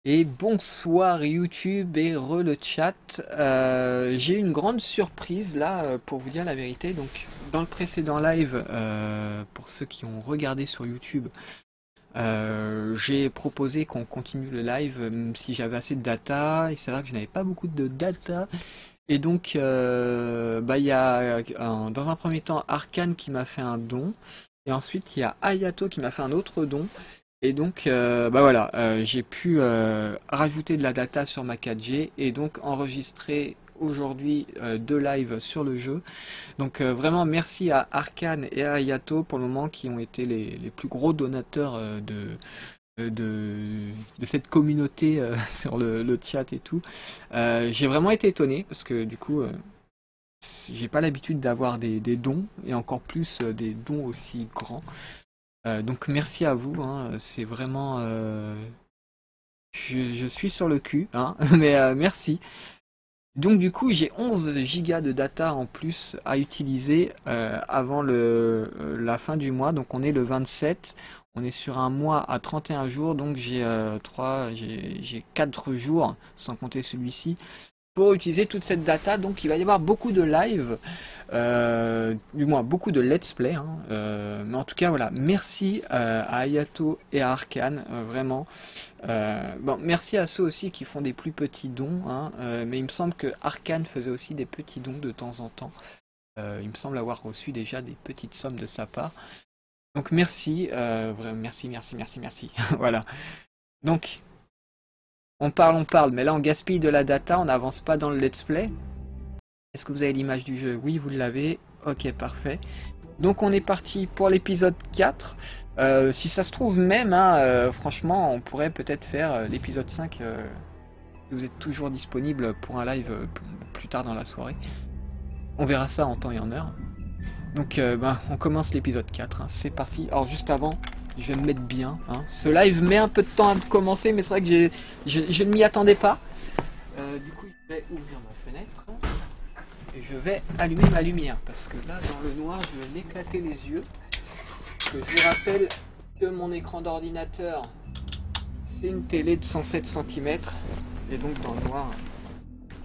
Et bonsoir YouTube et le chat. J'ai une grande surprise là pour vous dire la vérité. Donc dans le précédent live, pour ceux qui ont regardé sur YouTube, j'ai proposé qu'on continue le live même si j'avais assez de data. Et c'est vrai que je n'avais pas beaucoup de data. Et donc il y a dans un premier temps Arkane qui m'a fait un don. Et ensuite il y a Ayato qui m'a fait un autre don. Et donc, voilà, j'ai pu rajouter de la data sur ma 4G et donc enregistrer aujourd'hui deux lives sur le jeu. Donc vraiment merci à Arkane et à Ayato pour le moment qui ont été les plus gros donateurs de cette communauté sur le chat et tout. J'ai vraiment été étonné parce que du coup, j'ai pas l'habitude d'avoir des dons et encore plus des dons aussi grands. Donc merci à vous, hein, c'est vraiment... je suis sur le cul, hein, mais merci. Donc du coup j'ai 11 gigas de data en plus à utiliser avant la fin du mois, donc on est le 27, on est sur un mois à 31 jours, donc j'ai 4 jours, sans compter celui-ci, pour utiliser toute cette data. Donc il va y avoir beaucoup de live, du moins beaucoup de let's play, hein, mais en tout cas voilà, merci à Ayato et à Arkane, vraiment. Bon, merci à ceux aussi qui font des plus petits dons, hein, mais il me semble que Arkane faisait aussi des petits dons de temps en temps. Il me semble avoir reçu déjà des petites sommes de sa part. Donc merci, vraiment merci, merci, merci, merci. Voilà. Donc on parle, mais là on gaspille de la data, on n'avance pas dans le let's play. Est-ce que vous avez l'image du jeu? Oui, vous l'avez. Ok, parfait. Donc on est parti pour l'épisode 4. Si ça se trouve même, hein, franchement, on pourrait peut-être faire l'épisode 5 si vous êtes toujours disponible pour un live plus tard dans la soirée. On verra ça en temps et en heure. Donc on commence l'épisode 4, hein. C'est parti. Alors juste avant, je vais me mettre bien, hein. Ce live met un peu de temps à commencer, mais c'est vrai que je ne m'y attendais pas. Du coup, je vais ouvrir ma fenêtre. Et je vais allumer ma lumière, parce que là, dans le noir, je vais m'éclater les yeux. Que je vous rappelle que mon écran d'ordinateur, c'est une télé de 107 cm. Et donc, dans le noir,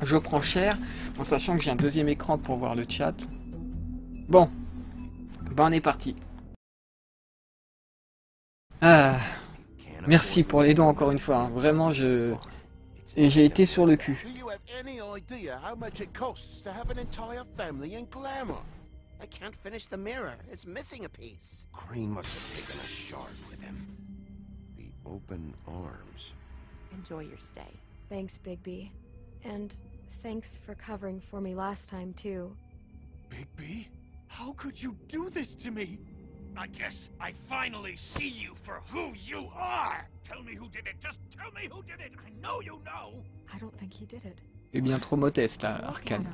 je prends cher, en sachant que j'ai un deuxième écran pour voir le chat. Bon, on est parti. Ah, merci pour les dons encore une fois, hein. Vraiment, et j'ai été sur le cul. I can't finish the mirror. It's missing a piece. Crane must have taken a shard with him. The open arms. Enjoy your stay. Thanks, Bigby. And thanks for covering for me last time, too. Bigby? How could you do this to me? I guess I finally see you for who you are! Tell me who did it! Just tell me who did it! I know you know! I don't think he did it. Et bien trop modeste, là, Arkane.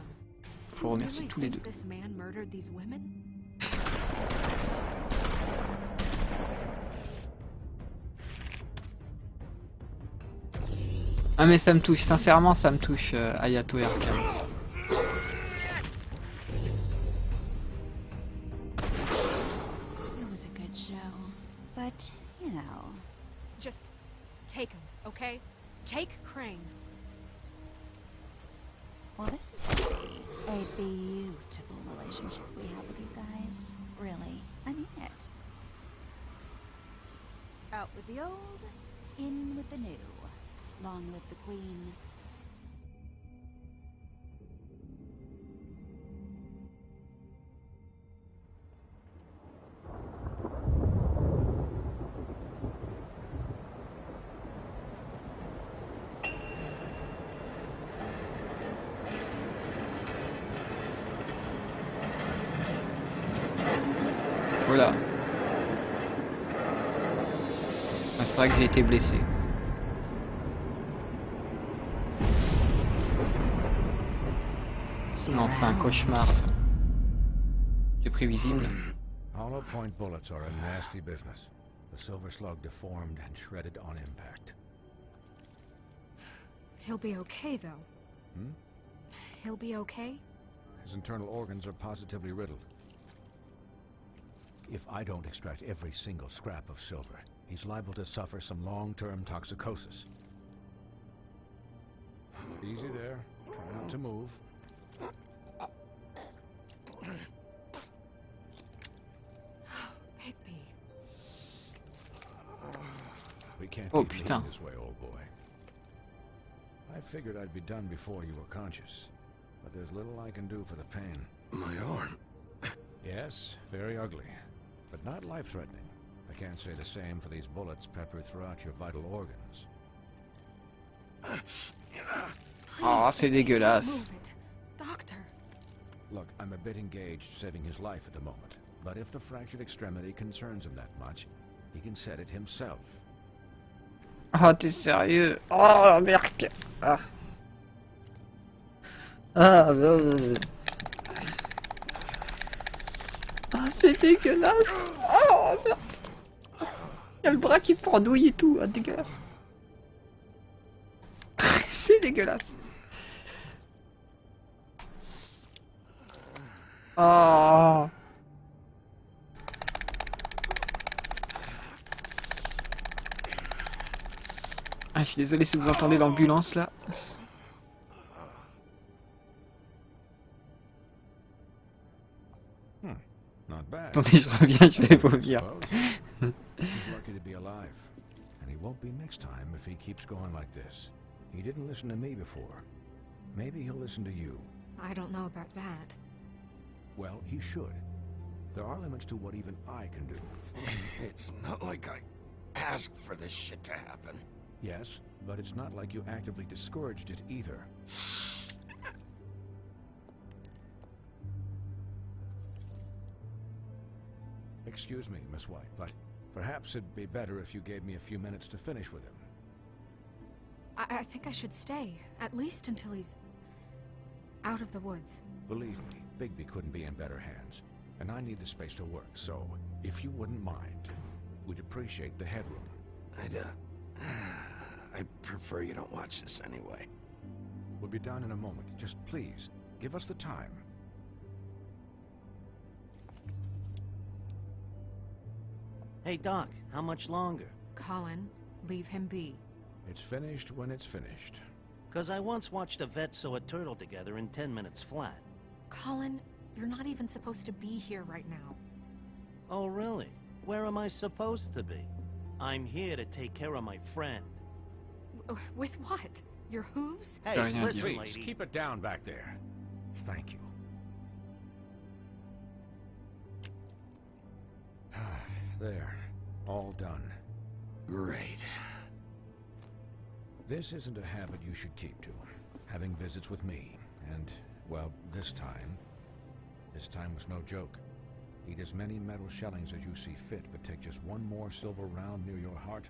Faut remercier tous les deux. This man murdered these women? Ah mais ça me touche, sincèrement ça me touche, Ayato et Arkane. It was a good show, but, you know... Just take him, okay? Take Crane. Well, this is gonna be a beautiful relationship we have with you guys. Really, I mean it. Out with the old, in with the new. Long live the Queen. Voilà. Ah, c'est vrai que j'ai été blessé. Non, c'est un cauchemar ça. C'est prévisible. Hollow point bullets are a nasty business. The Silver Slug deformed and shredded on impact. He'll be okay, though. Hmm? He'll be okay? His internal organs are positively riddled. If I don't extract every single scrap of silver, he's liable to suffer some long-term toxicosis. Easy there. Try not to move. Bigby. We can't Oh, keep putain. moving this way, old boy. I figured I'd be done before you were conscious, but there's little I can do for the pain. My arm. Yes, very ugly, but not life-threatening. I can't say the same for these bullets peppered throughout your vital organs. Oh, c'est dégueulasse. Move it. Doctor. Look, I'm a bit engaged saving his life at the moment, but if the fractured extremity concerns him that much, he can set it himself. Oh, t'es sérieux? Oh, merde. Ah. Ah, ah, c'est dégueulasse. Oh, merde. Il y a le bras qui pendouille et tout. Ah, dégueulasse. C'est dégueulasse. Oh. Ah, je suis désolé si vous entendez l'ambulance là. Not bad. Attendez, je reviens, je vais vomir. Suppose. He's lucky to be alive. And he won't be next time if he keeps going like this. He didn't listen to me before. Maybe he'll listen to you. I don't know about that. Well, he should. There are limits to what even I can do. It's not like I asked for this shit to happen. Yes, but it's not like you actively discouraged it either. Excuse me, Miss White, but perhaps it'd be better if you gave me a few minutes to finish with him. I think I should stay, at least until he's out of the woods. Believe me, Bigby couldn't be in better hands, and I need the space to work, so if you wouldn't mind, we'd appreciate the headroom. I prefer you don't watch this anyway. We'll be done in a moment. Just please, give us the time. Hey, Doc, how much longer? Colin, leave him be. It's finished when it's finished. 'Cause I once watched a vet sew a turtle together in 10 minutes flat. Colin, you're not even supposed to be here right now. Oh, really? Where am I supposed to be? I'm here to take care of my friend. With what? Your hooves? Hey, Rien listen, Please, lady. keep it down back there. Thank you. There. All done. Great. This isn't a habit you should keep to. Having visits with me. And, well, this time was no joke. Eat as many metal shellings as you see fit, but take just one more silver round near your heart,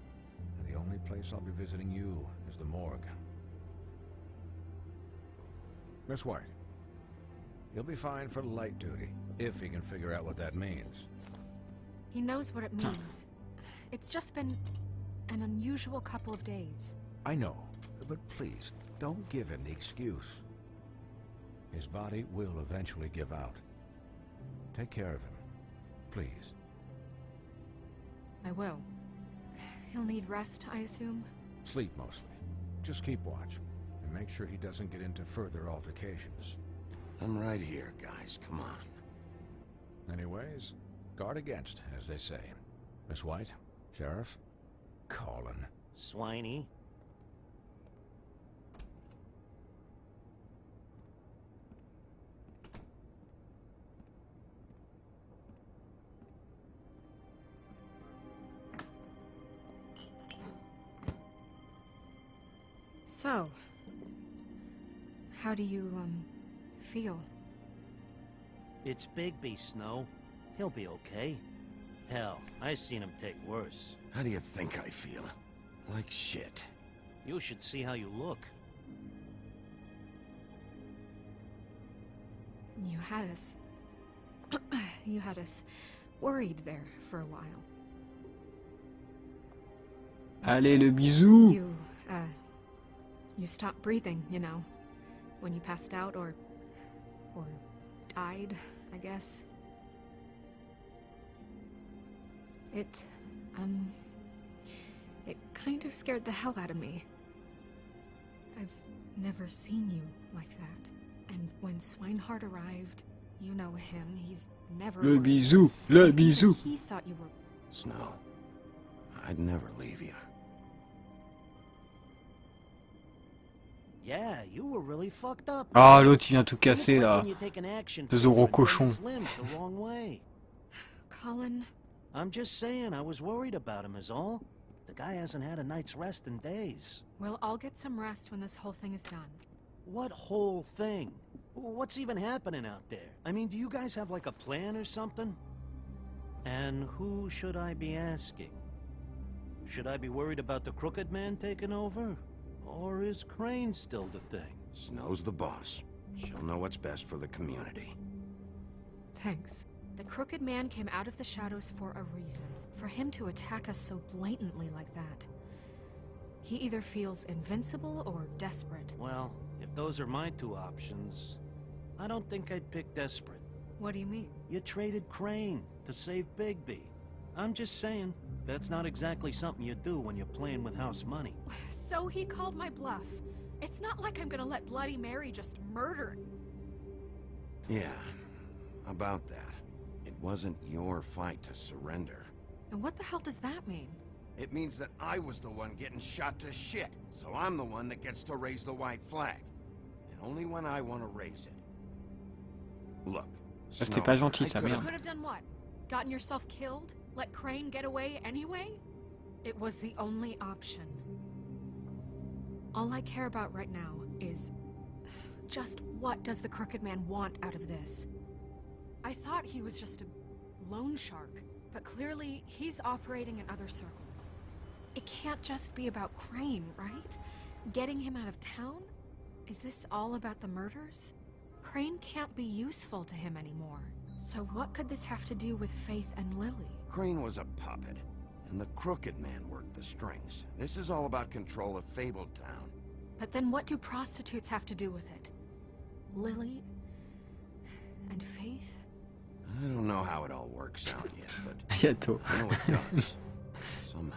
and the only place I'll be visiting you is the morgue. Miss White, he'll be fine for light duty, if he can figure out what that means. He knows what it means. It's just been an unusual couple of days. I know, but please, don't give him the excuse. His body will eventually give out. Take care of him, please. I will. He'll need rest, I assume? Sleep mostly. Just keep watch, and make sure he doesn't get into further altercations. I'm right here, guys. Come on. Anyways, guard against, as they say. Miss White, Sheriff, Colin. Swiney. So, how do you, feel? It's Bigby, Snow. He'll be okay. Hell, I seen him take worse. How do you think I feel? Like shit. You should see how you look. You had us... you had us worried there for a while. Allez, le bisou. You stopped breathing, you know, when you passed out or died, I guess. It kind of scared the hell out of me. I've never seen you like that. And when Swinehart arrived, you know him, he's never... Le worried. bisou, le Even bisou. He thought you were... Snow, I'd never leave you. Yeah, you were really fucked up. Ah, l'autre il vient tout You look casser like là. when you take an action Ce figure gros and bend cochon. its limbs the wrong way. Colin, I'm just saying, I was worried about him is all. The guy hasn't had a night's rest in days. well, I'll get some rest when this whole thing is done. What whole thing? What's even happening out there? I mean, do you guys have like a plan or something? And who should I be asking? Should I be worried about the Crooked Man taking over? Or is Crane still the thing? Snow's the boss. She'll know what's best for the community. Thanks. The Crooked Man came out of the shadows for a reason. For him to attack us so blatantly like that. He either feels invincible or desperate. Well, if those are my two options, I don't think I'd pick desperate. What do you mean? You traded Crane to save Bigby. I'm just saying, that's not exactly something you do when you're playing with house money. So he called my bluff. It's not like I'm gonna let Bloody Mary just murder... Yeah, about that. It wasn't your fight to surrender. And what the hell does that mean? It means that I was the one getting shot to shit, so I'm the one that gets to raise the white flag. And only when I want to raise it. Look, C'était Snow, pas gentil, I sa could've- merde. Could have done what? Gotten yourself killed? Let Crane get away anyway? It was the only option. All I care about right now is... just what does the Crooked Man want out of this? I thought he was just a loan shark, but clearly he's operating in other circles. It can't just be about Crane, right? Getting him out of town? Is this all about the murders? Crane can't be useful to him anymore. So what could this have to do with Faith and Lily? Crane was a puppet, and the Crooked Man worked the strings. This is all about control of Fabletown. But then what do prostitutes have to do with it? Lily? And Faith? I don't know how it all works out yet, but Ayato. I know it does. Somehow.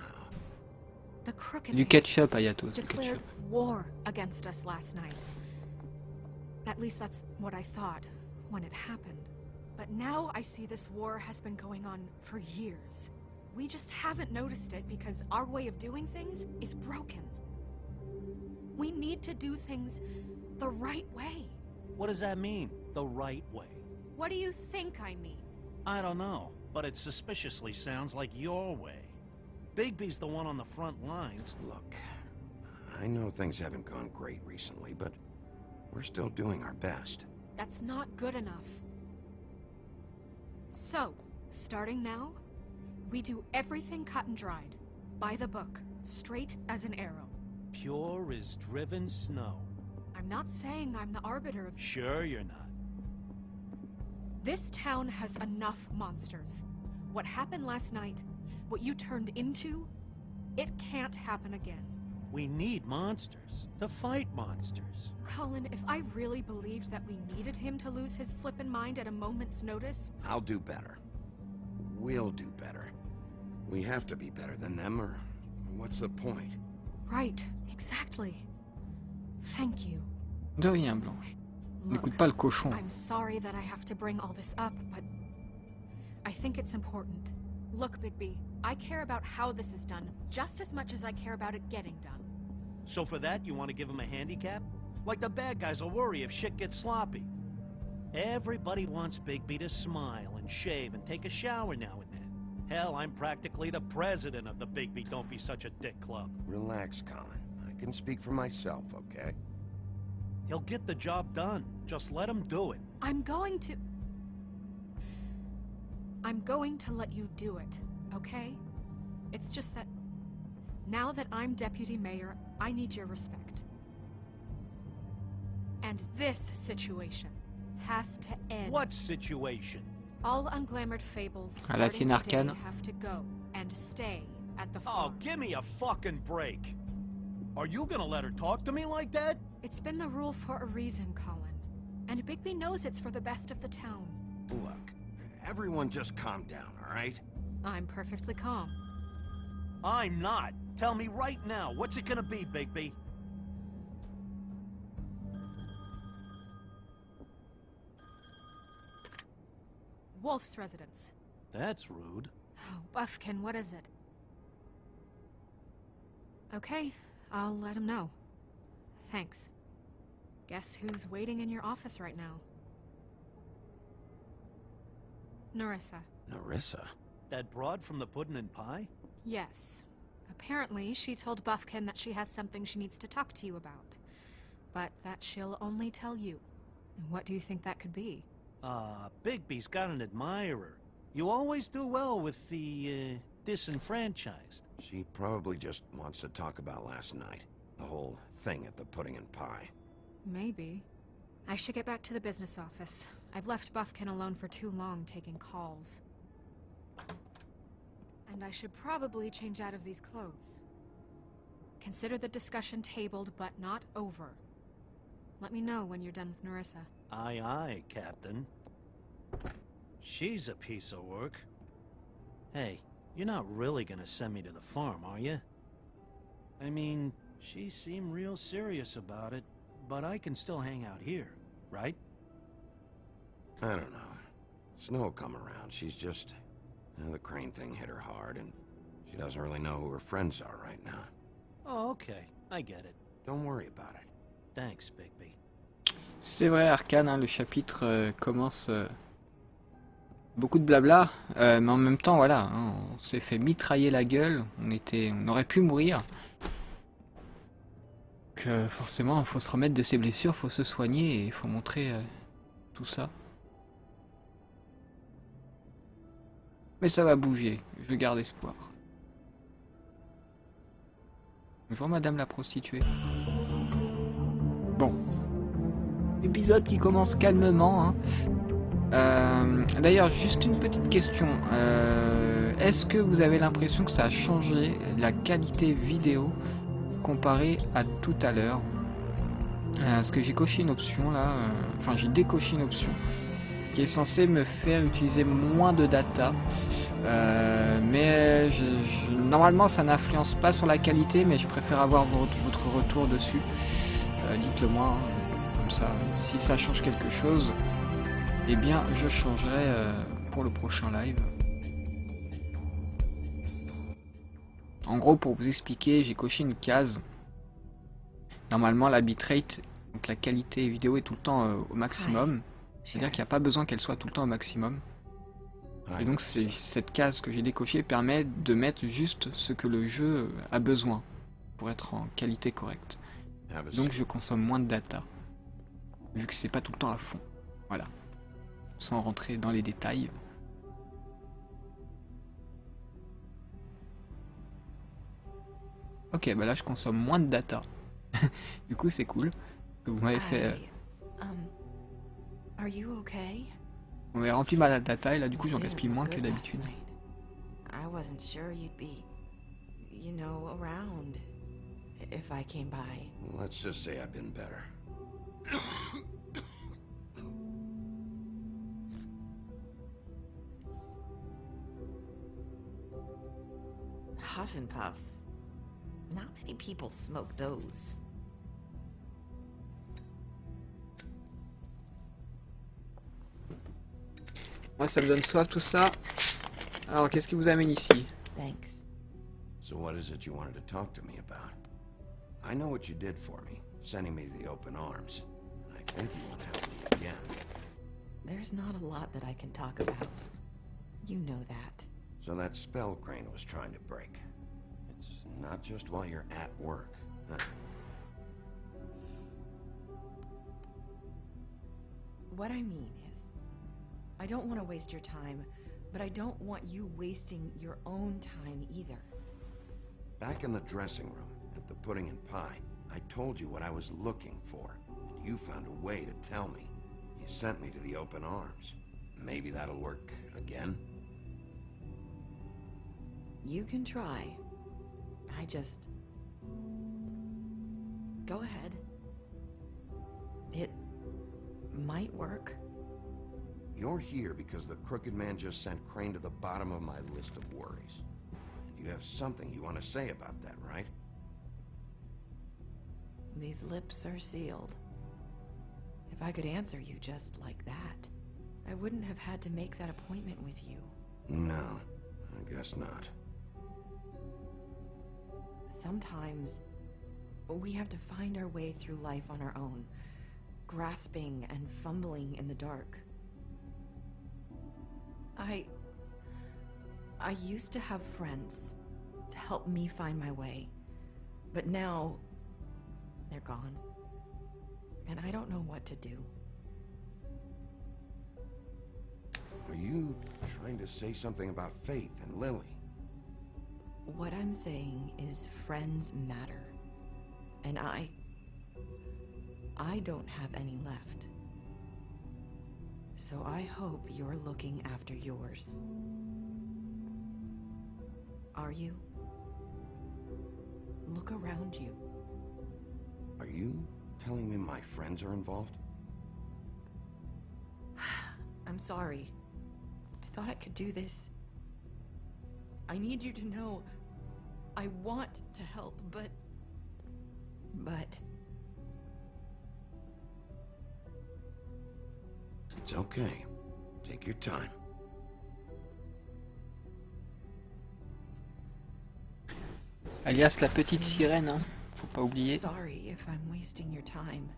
The Crooked Du Man ketchup, Ayato, c'est declared ketchup. war against us last night. At least that's what I thought when it happened. But now I see this war has been going on for years. We just haven't noticed it because our way of doing things is broken. We need to do things the right way. What does that mean, the right way? What do you think I mean? I don't know, but it suspiciously sounds like your way. Bigby's the one on the front lines. Look, I know things haven't gone great recently, but we're still doing our best. That's not good enough. So, starting now, we do everything cut and dried. By the book, straight as an arrow. Pure as driven snow. I'm not saying I'm the arbiter of... Sure you're not. This town has enough monsters. What happened last night, what you turned into, it can't happen again. We need monsters to fight monsters. Colin, if I really believed that we needed him to lose his flippin' mind at a moment's notice... I'll do better. We'll do better. We have to be better than them, or what's the point? Right, exactly. Thank you. De rien, Blanche. Look, N'écoute pas le cochon. I'm sorry that I have to bring all this up, but I think it's important. Look, Bigby, I care about how this is done just as much as I care about it getting done. So for that, you want to give him a handicap? Like the bad guys will worry if shit gets sloppy. Everybody wants Bigby to smile and shave and take a shower now and then. Hell, I'm practically the president of the Bigby Don't Be Such a Dick Club. Relax, Colin. I can speak for myself, okay? He'll get the job done. Just let him do it. I'm going to let you do it, okay? It's just that now that I'm deputy mayor, I need your respect. And this situation has to end. What situation? All unglamored fables À la starting Tine today Arcane. have to go and stay at the Oh, farm. give me a fucking break. Are you gonna let her talk to me like that? It's been the rule for a reason, Colin. And Bigby knows it's for the best of the town. Look, everyone just calm down, all right? I'm perfectly calm. I'm not. Tell me right now, what's it gonna be, Bigby? Wolf's residence. That's rude. Oh, Buffkin, what is it? Okay, I'll let him know. Thanks. Guess who's waiting in your office right now? Nerissa. Nerissa? That broad from the Puddin' and Pie? Yes. Apparently, she told Buffkin that she has something she needs to talk to you about. But that she'll only tell you. And what do you think that could be? Bigby's got an admirer. You always do well with the, disenfranchised. She probably just wants to talk about last night. The whole thing at the Pudding and Pie. Maybe. I should get back to the business office. I've left Buffkin alone for too long taking calls. And I should probably change out of these clothes. Consider the discussion tabled, but not over. Let me know when you're done with Nerissa. Aye, aye, Captain. She's a piece of work. Hey, you're not really gonna send me to the farm, are you? I mean, she seemed real serious about it, but I can still hang out here, right? I don't know. Snow come around. She's just... the Crane thing hit her hard, and she doesn't really know who her friends are right now. Oh, okay. I get it. Don't worry about it. Thanks, Bigby. C'est vrai, Arcane, hein, le chapitre commence beaucoup de blabla, mais en même temps, voilà, hein, on s'est fait mitrailler la gueule, on aurait pu mourir. Donc forcément, il faut se remettre de ses blessures, il faut se soigner et il faut montrer tout ça. Mais ça va bouger, je garde espoir. Bonjour madame la prostituée. Bon. Épisode qui commence calmement. Hein. D'ailleurs, juste une petite question. Est-ce que vous avez l'impression que ça a changé la qualité vidéo comparé à tout à l'heure? Parce que j'ai coché une option là, enfin j'ai décoché une option qui est censée me faire utiliser moins de data. Mais normalement ça n'influence pas sur la qualité, mais je préfère avoir votre retour dessus. Dites-le moi, hein, comme ça, si ça change quelque chose, eh bien je changerai pour le prochain live. En gros, pour vous expliquer, j'ai coché une case. Normalement la bitrate, donc la qualité vidéo est tout le temps au maximum. C'est-à-dire qu'il n'y a pas besoin qu'elle soit tout le temps au maximum. Et donc cette case que j'ai décochée permet de mettre juste ce que le jeu a besoin pour être en qualité correcte. Donc je consomme moins de data, vu que c'est pas tout le temps à fond. Voilà. Sans rentrer dans les détails. Ok, bah là je consomme moins de data. Du coup c'est cool. Vous m'avez fait... Are you okay? On m'avait rempli ma data et là du coup j'en gaspille moins que d'habitude. I wasn't sure you'd be, you know, around if I came by. Let's just say I've been better. Huff and Puffs. Not many people smoke those. Moi ça me donne soif tout ça. Alors qu'est-ce qui vous amène ici? Thanks. So what is it you wanted to talk to me about? I know what you did for me, sending me to the Open Arms. I think you want to help me again. There's not a lot that I can talk about. You know that. So that spell Crane was trying to break. It's not just while you're at work, huh? What I mean is, I don't want to waste your time, but I don't want you wasting your own time either. Back in the dressing room, at the Pudding and Pie, I told you what I was looking for, and you found a way to tell me. You sent me to the Open Arms. Maybe that'll work again? You can try. I just... Go ahead. It might work. You're here because the Crooked Man just sent Crane to the bottom of my list of worries. And you have something you want to say about that, right? These lips are sealed. If I could answer you just like that. I wouldn't have had to make that appointment with you. No, I guess not. Sometimes we have to find our way through life on our own, grasping and fumbling in the dark. I used to have friends to help me find my way, but now they're gone, and I don't know what to do. Are you trying to say something about Faith and Lily? What I'm saying is friends matter, and I don't have any left. So I hope you're looking after yours. Are you? Look around you. Are you telling me my friends are involved? I'm sorry. I thought I could do this. I need you to know I want to help, but... It's okay. Take your time. Alias la petite sirène, hein. Faut pas oublier. Sorry if I'm wasting your time.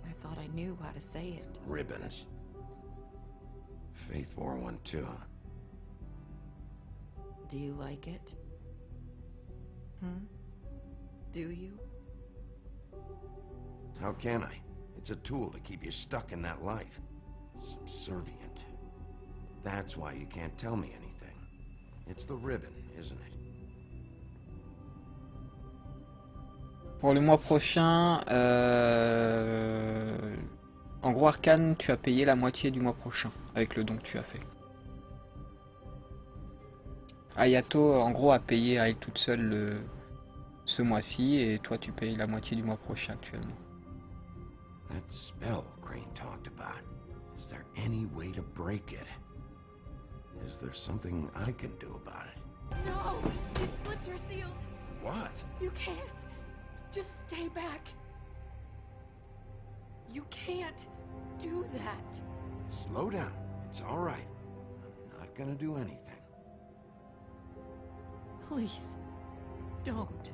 I thought I knew how to say it. Ribbons. Faith wore one too. Do you like it? Do you? How can I? It's a tool to keep you stuck in that life. Subservient. That's why you can't tell me anything. It's the ribbon, isn't it? Pour le mois prochain, en gros Arcane, tu as payé la moitié du mois prochain avec le don que tu as fait. Ayato, en gros, a payé à elle toute seule ce mois-ci et toi tu payes la moitié du mois prochain actuellement. That spell Crane talked about. Is there any way to break it? Is there something I can do about it? No! These splits are sealed! What? You can't! Just stay back! You can't do that! Slow down. It's all right. I'm not gonna do anything. Please, don't.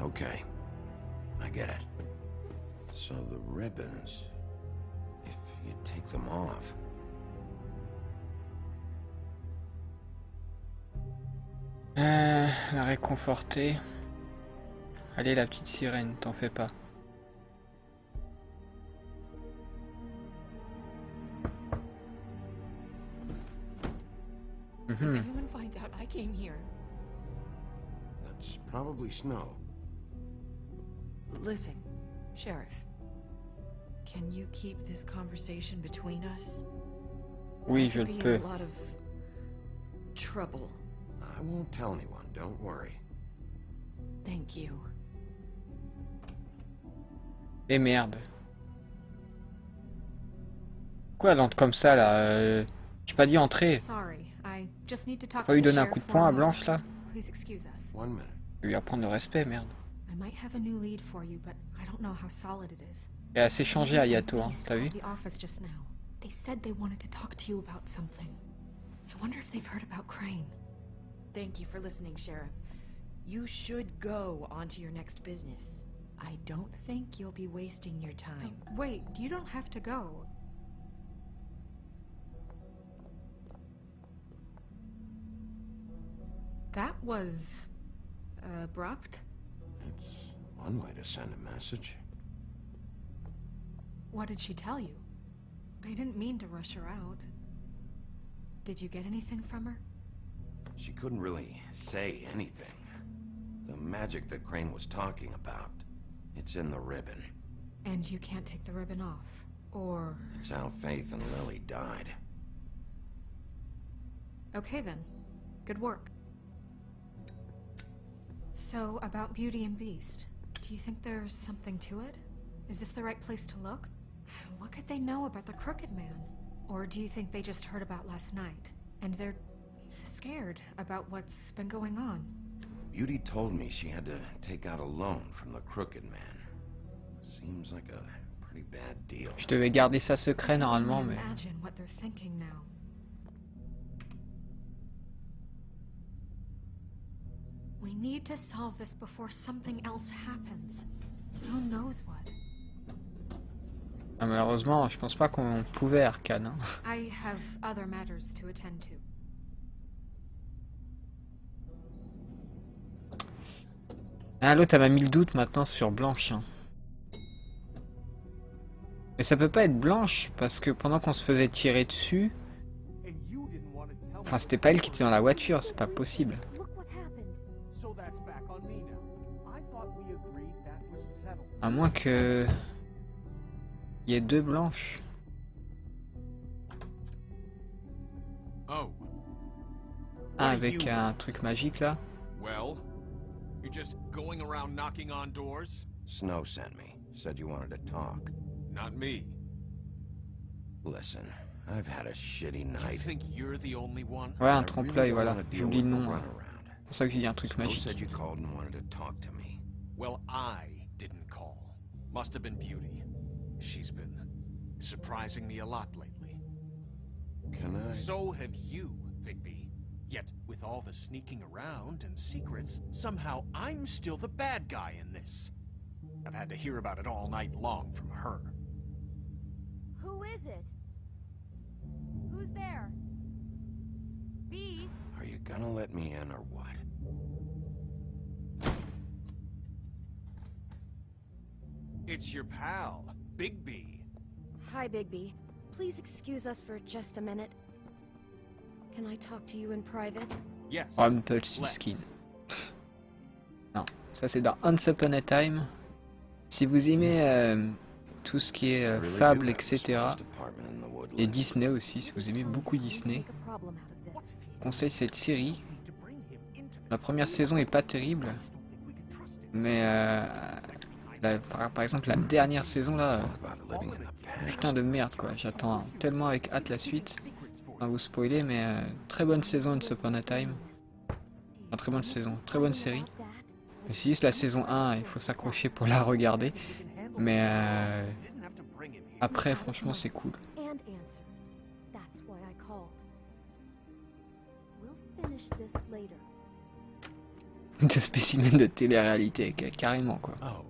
Okay, I get it. So the ribbons, if you take them off... La réconforter. Allez la petite sirène, t'en fais pas. If anyone finds out I came here... That's probably Snow. Listen, Sheriff. Can you keep this conversation between us? Oui, je le peux. A lot of trouble. I won't tell anyone, don't worry. Thank you. Et merde. Quoi elle entre comme ça là j'ai pas dit entrer. Sorry, I just need to talk Faut to lui the donner un sheriff coup de for poing a à moment. Blanche là. Please excuse us. 1 minute. Je vais lui apprendre le respect, merde. I might have a new lead for you, but I don't know how solid it is. Et assez changé Ayato, hein, t'as vu? The office just now. They said they wanted to talk to you about something. I wonder if they've heard about Crane. Thank you for listening, Sheriff. You should go on to your next business. I don't think you'll be wasting your time. Wait, you don't have to go. That was... abrupt? It's one way to send a message. What did she tell you? I didn't mean to rush her out. Did you get anything from her? She couldn't really say anything. The magic that Crane was talking about, it's in the ribbon. And you can't take the ribbon off, or... It's how Faith and Lily died. Okay then. Good work. So, about Beauty and Beast, do you think there's something to it? Is this the right place to look? What could they know about the Crooked Man? Or do you think they just heard about last night, and they're scared about what's been going on? Beauty told me she had to take out a loan from the Crooked Man. Seems like a pretty bad deal. Je devais garder ça secret normalement, mais... Imagine what they're thinking now. We need to solve this before something else happens. Who knows what? Ah, malheureusement, je pense pas qu'on pouvait Arcane. Hein. I have other matters to attend to. Ah, l'autre, elle m'a mis le doute maintenant sur Blanche. Hein. Mais ça peut pas être Blanche, parce que pendant qu'on se faisait tirer dessus... Enfin, c'était pas elle qui était dans la voiture, c'est pas possible. À moins que... il y ait deux Blanches. Oh. Ah, avec un truc magique là. Well, you're just going around knocking on doors? Snow sent me. Said you wanted to talk. Not me. Listen, I've had a shitty You night. think you're the only one? Ouais, un I trompe-l'œil, really don't voilà. wanna deal J'oublie le with the nom. Hein. runaround. C'est pour ça que j'ai dit un truc Snow magique. said you called and wanted to talk to me. Well, I didn't call. Must have been Beauty. She's been surprising me a lot lately. Can I? So have you, Vigby. Yet, with all the sneaking around and secrets, somehow I'm still the bad guy in this. I've had to hear about it all night long from her. Who is it? Who's there? Bees? Are you gonna let me in or what? It's your pal, Bigby. Hi, Bigby. Please excuse us for just a minute. Can I talk to you in private? Yes. Rumpelstiltskin. Non, ça c'est dans Once Upon a Time. Si vous aimez tout ce qui est fable, etc. Et Disney aussi, si vous aimez beaucoup Disney, je conseille cette série. La première saison est pas terrible, mais par exemple la dernière saison là, putain de merde quoi. J'attends tellement avec hâte la suite. Pas vous spoiler, mais très bonne saison Once Upon a Time. Enfin, très bonne saison, très bonne série. C'est juste la saison 1, il faut s'accrocher pour la regarder. Mais après, franchement, c'est cool. De spécimen de télé-réalité, carrément quoi. Oh,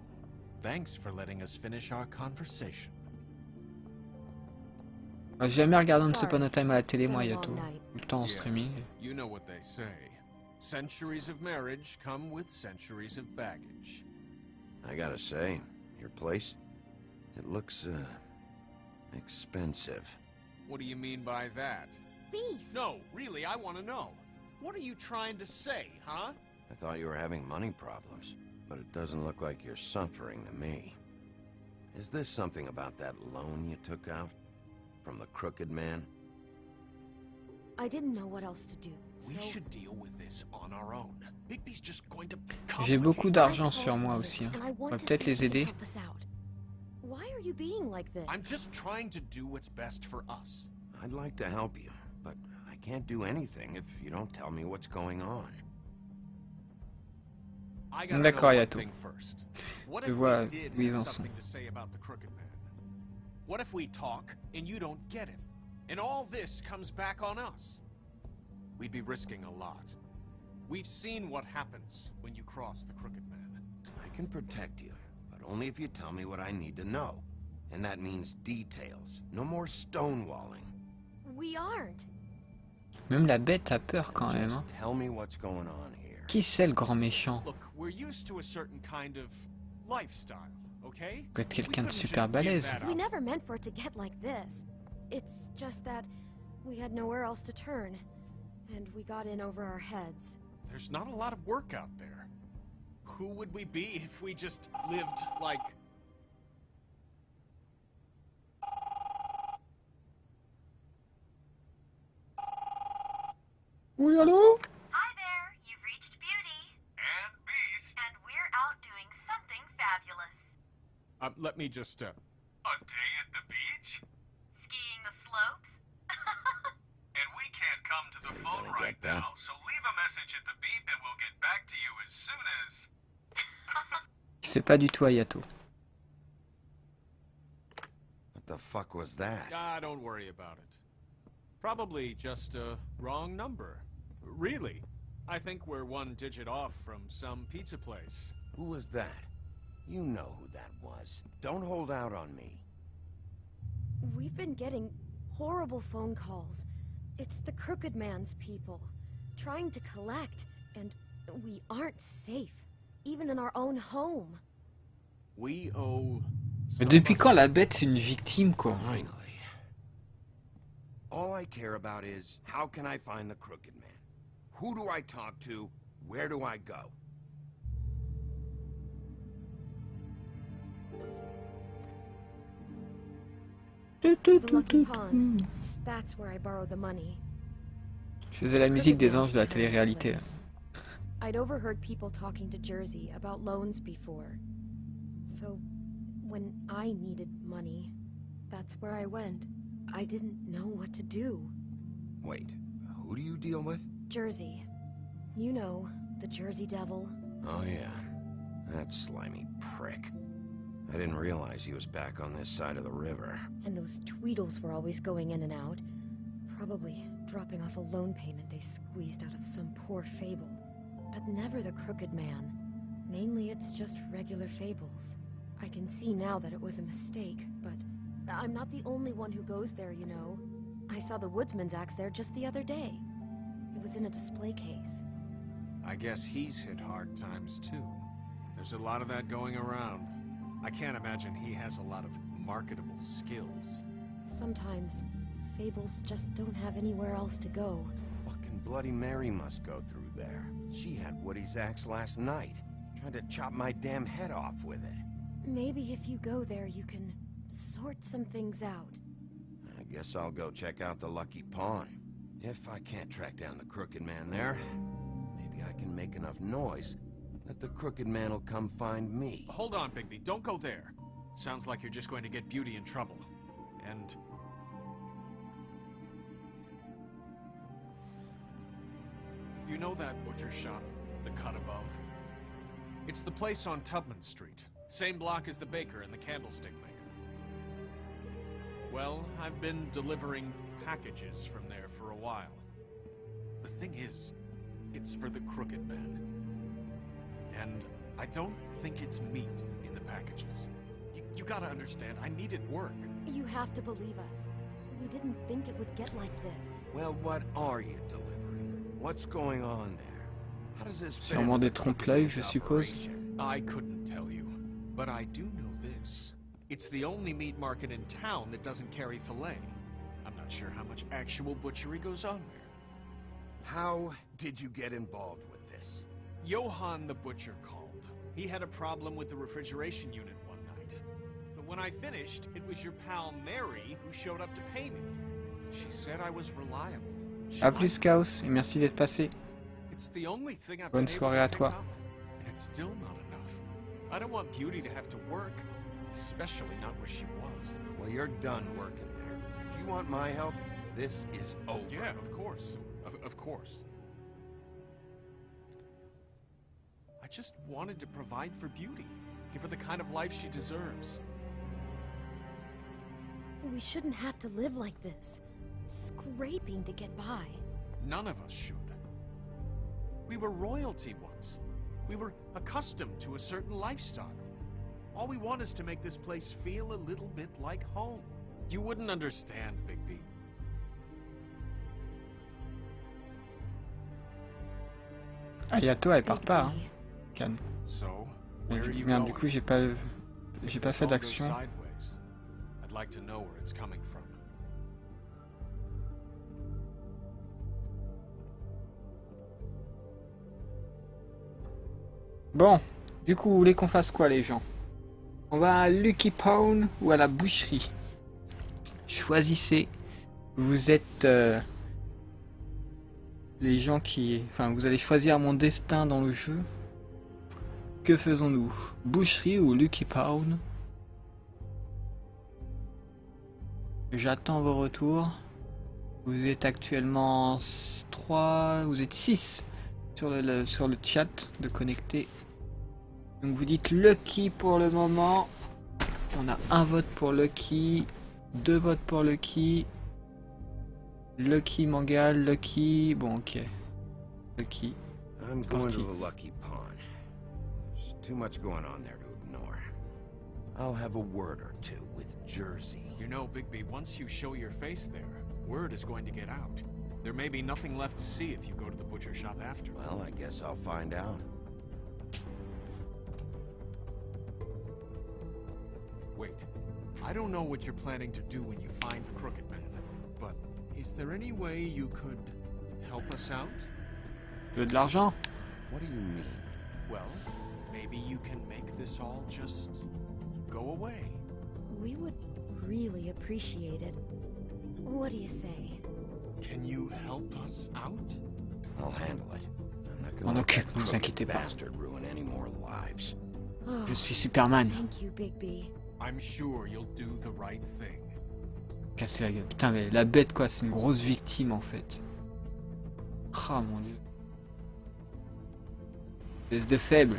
thanks for letting us finish our conversation. J'ai jamais regardé Once Upon a Time à la télé, moi, Yato. Tout le temps en streaming. You know what they say. Centuries of marriage come with centuries of baggage. I gotta say, your place, it looks, expensive. What do you mean by that? Beast! No, really, I want to know. What are you trying to say, huh? I thought you were having money problems, but it doesn't look like you're suffering to me. Is this something about that loan you took out? From the Crooked Man? I didn't know what else to do. We should deal with this on our own. Bigby's just going to J'ai beaucoup d'argent sur moi aussi. Hein. On va peut-être les aider. Why are you being like this? I'm just trying to do what's best for us. I'd like to help you, but I can't do anything if you don't tell me what's going on. I gotta know D'accord, one Yato. thing first. What Je if vois we did où ils en have sont. something to say about the Crooked Man? What if we talk and you don't get him? And all this comes back on us? We'd be risking a lot. We've seen what happens when you cross the Crooked Man. I can protect you, but only if you tell me what I need to know. And that means details. No more stonewalling. We aren't. Même la bête a peur quand même. Just Hein. tell me what's going on here. Qui c'est le grand méchant? Look, we're used to a certain kind of lifestyle, okay? Peut être quelqu'un de We couldn't super just give balèze. that We up. never meant for it to get like this. It's just that we had nowhere else to turn. And we got in over our heads. There's not a lot of work out there. Who would we be if we just lived like... Oui, allô? Hi there, you've reached Beauty. And Beast. And we're out doing something fabulous. Let me just, A day at the beach? Skiing the slopes. And we can't come to the phone gonna right get that. now, so leave a message at the beep and we'll get back back to you as soon as... C'est pas du tout Ayato. What the fuck was that? Ah, don't worry about it. Probably just a wrong number. Really, I think we're one digit off from some pizza place. Who was that? You know who that was. Don't hold out on me. We've been getting horrible phone calls. It's the Crooked Man's people, trying to collect, and we aren't safe, even in our own home. We owe... Mais depuis quand la bête c'est une victime quoi? Finally. All I care about is, how can I find the Crooked Man? Who do I talk to? Where do I go? The Lucky Pond. That's where I borrowed the money. Je faisais la musique des anges de la télé-réalité. I'd overheard people talking to Jersey about loans before. So, when I needed money, that's where I went. I didn't know what to do. Wait, who do you deal with? Jersey. You know, the Jersey Devil. Oh yeah, that slimy prick. I didn't realize he was back on this side of the river. And those Tweedles were always going in and out. Probably dropping off a loan payment they squeezed out of some poor fable. But never the Crooked Man. Mainly it's just regular fables. I can see now that it was a mistake, but I'm not the only one who goes there, you know. I saw the Woodsman's axe there just the other day. It was in a display case. I guess he's hit hard times too. There's a lot of that going around. I can't imagine he has a lot of marketable skills. Sometimes, fables just don't have anywhere else to go. Fucking Bloody Mary must go through there. She had Woody's axe last night. Tried to chop my damn head off with it. Maybe if you go there, you can sort some things out. I guess I'll go check out the Lucky Pawn. If I can't track down the Crooked Man there, maybe I can make enough noise that the Crooked Man will come find me. Hold on, Bigby. Don't go there. Sounds like you're just going to get Beauty in trouble. And... you know that butcher shop, the cut above? It's the place on Tubman Street. Same block as the baker and the candlestick maker. Well, I've been delivering packages from there for a while. The thing is, it's for the Crooked Man. And I don't think it's meat in the packages. You gotta understand, I needed work. You have to believe us. We didn't think it would get like this. Well, what are you delivering? What's going on there? How does this fit Sûrement des trompe-l'œil, je suppose. I couldn't tell you, but I do know this. It's the only meat market in town that doesn't carry filet. I'm not sure how much actual butchery goes on there. How did you get involved with this? Johann the butcher called. He had a problem with the refrigeration unit one night. But when I finished, it was your pal Mary who showed up to pay me. She said I was reliable. A plus Chaos, et merci d'être passé. It's the only thing I've Bonne been able soirée to à pick toi. up, and it's still not enough. I don't want Beauty to have to work, especially not where she was. Well, you're done working there. If you want my help, this is over. Yeah, of course. Of course. I just wanted to provide for Beauty. Give her the kind of life she deserves. We shouldn't have to live like this. Scraping to get by. None of us should. We were royalty once. We were accustomed to a certain lifestyle. All we want is to make this place feel a little bit like home. You wouldn't understand, Bigby. Ayato, elle part pas. Hein. Calme. So, Et where are du- you Merde, going? du coup, j'ai pas fait This all goes d'action. sideways. I'd like to know where it's coming from. Bon, du coup, vous voulez qu'on fasse quoi, les gens? On va à Lucky Pawn ou à la boucherie? Choisissez. Vous êtes les gens qui... Enfin, vous allez choisir mon destin dans le jeu. Que faisons-nous? Boucherie ou Lucky Pawn? J'attends vos retours. Vous êtes actuellement 3... Vous êtes 6 sur le chat de connecter. Donc vous dites Lucky pour le moment. On a un vote pour Lucky, 2 votes pour Lucky. Lucky Mangal, Lucky. Bon, ok. Lucky. I'm going to the Lucky Pawn. There's too much going on there to ignore. I'll have a word or two with Jersey. You know, Bigby, once you show your face there, word is going to get out. There may be nothing left to see if you go to the butcher shop after. Well, I guess I'll find out. Wait. I don't know what you're planning to do when you find the Crooked Man, but is there any way you could help us out? De l'argent? What do you mean? Well, maybe you can make this all just go away. We would really appreciate it. What do you say? Can you help us out? I'll handle it. I'm not On gonna let occupe, that ne vous crooked inquiétez pas. bastard ruin any more lives. Oh, Je suis Superman. thank you, Bigby. I'm sure you'll do the right thing. Casser la gueule. Putain, mais la bête, quoi, c'est une grosse victime en fait. Ah mon dieu. Espèce de faible.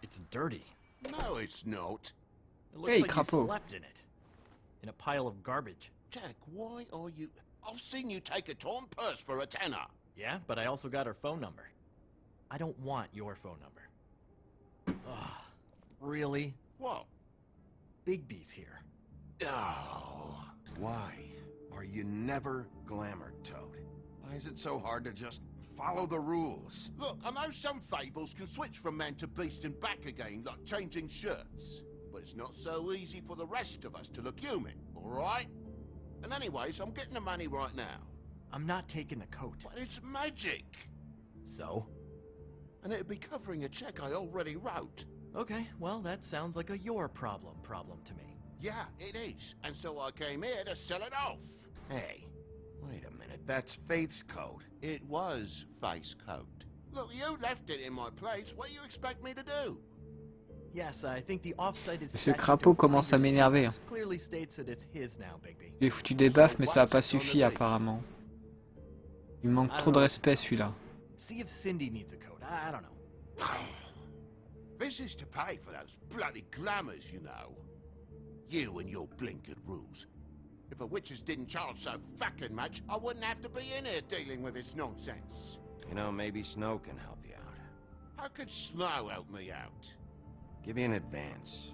It's dirty. No, it's not. It looks Hey, like Crapaud. you slept in it. In a pile of garbage. Jack, why are you... I've seen you take a torn purse for a tenner. Yeah, but I also got her phone number. I don't want your phone number. Ugh, really? What? Bigby's here. Oh, why are you never glamour, Toad? Why is it so hard to just follow the rules? Look, I know some fables can switch from man to beast and back again, like changing shirts. But it's not so easy for the rest of us to look human, alright? And anyways, I'm getting the money right now. I'm not taking the coat. But it's magic! So? And it'd be covering a check I already wrote. Okay, well, that sounds like a your problem to me. Yeah, it is. And so I came here to sell it off. Hey, wait a minute, that's Faith's coat. It was Faith's coat. Look, you left it in my place. What do you expect me to do? Yes, I think the off-site Monsieur Crapaud commence à m'énerver. Hein. clearly states that it's his now, Bigby. Il a foutu des baffes, mais ça a pas suffi apparemment. Il manque trop de respect celui-là. See if Cindy needs a coat. I don't know. This is to pay for those bloody glamours, you know. You and your blinkered rules. If the witches didn't charge so fucking much, I wouldn't have to be in here dealing with this nonsense. You know, maybe Snow can help you out. How could Snow help me out? Give you an advance.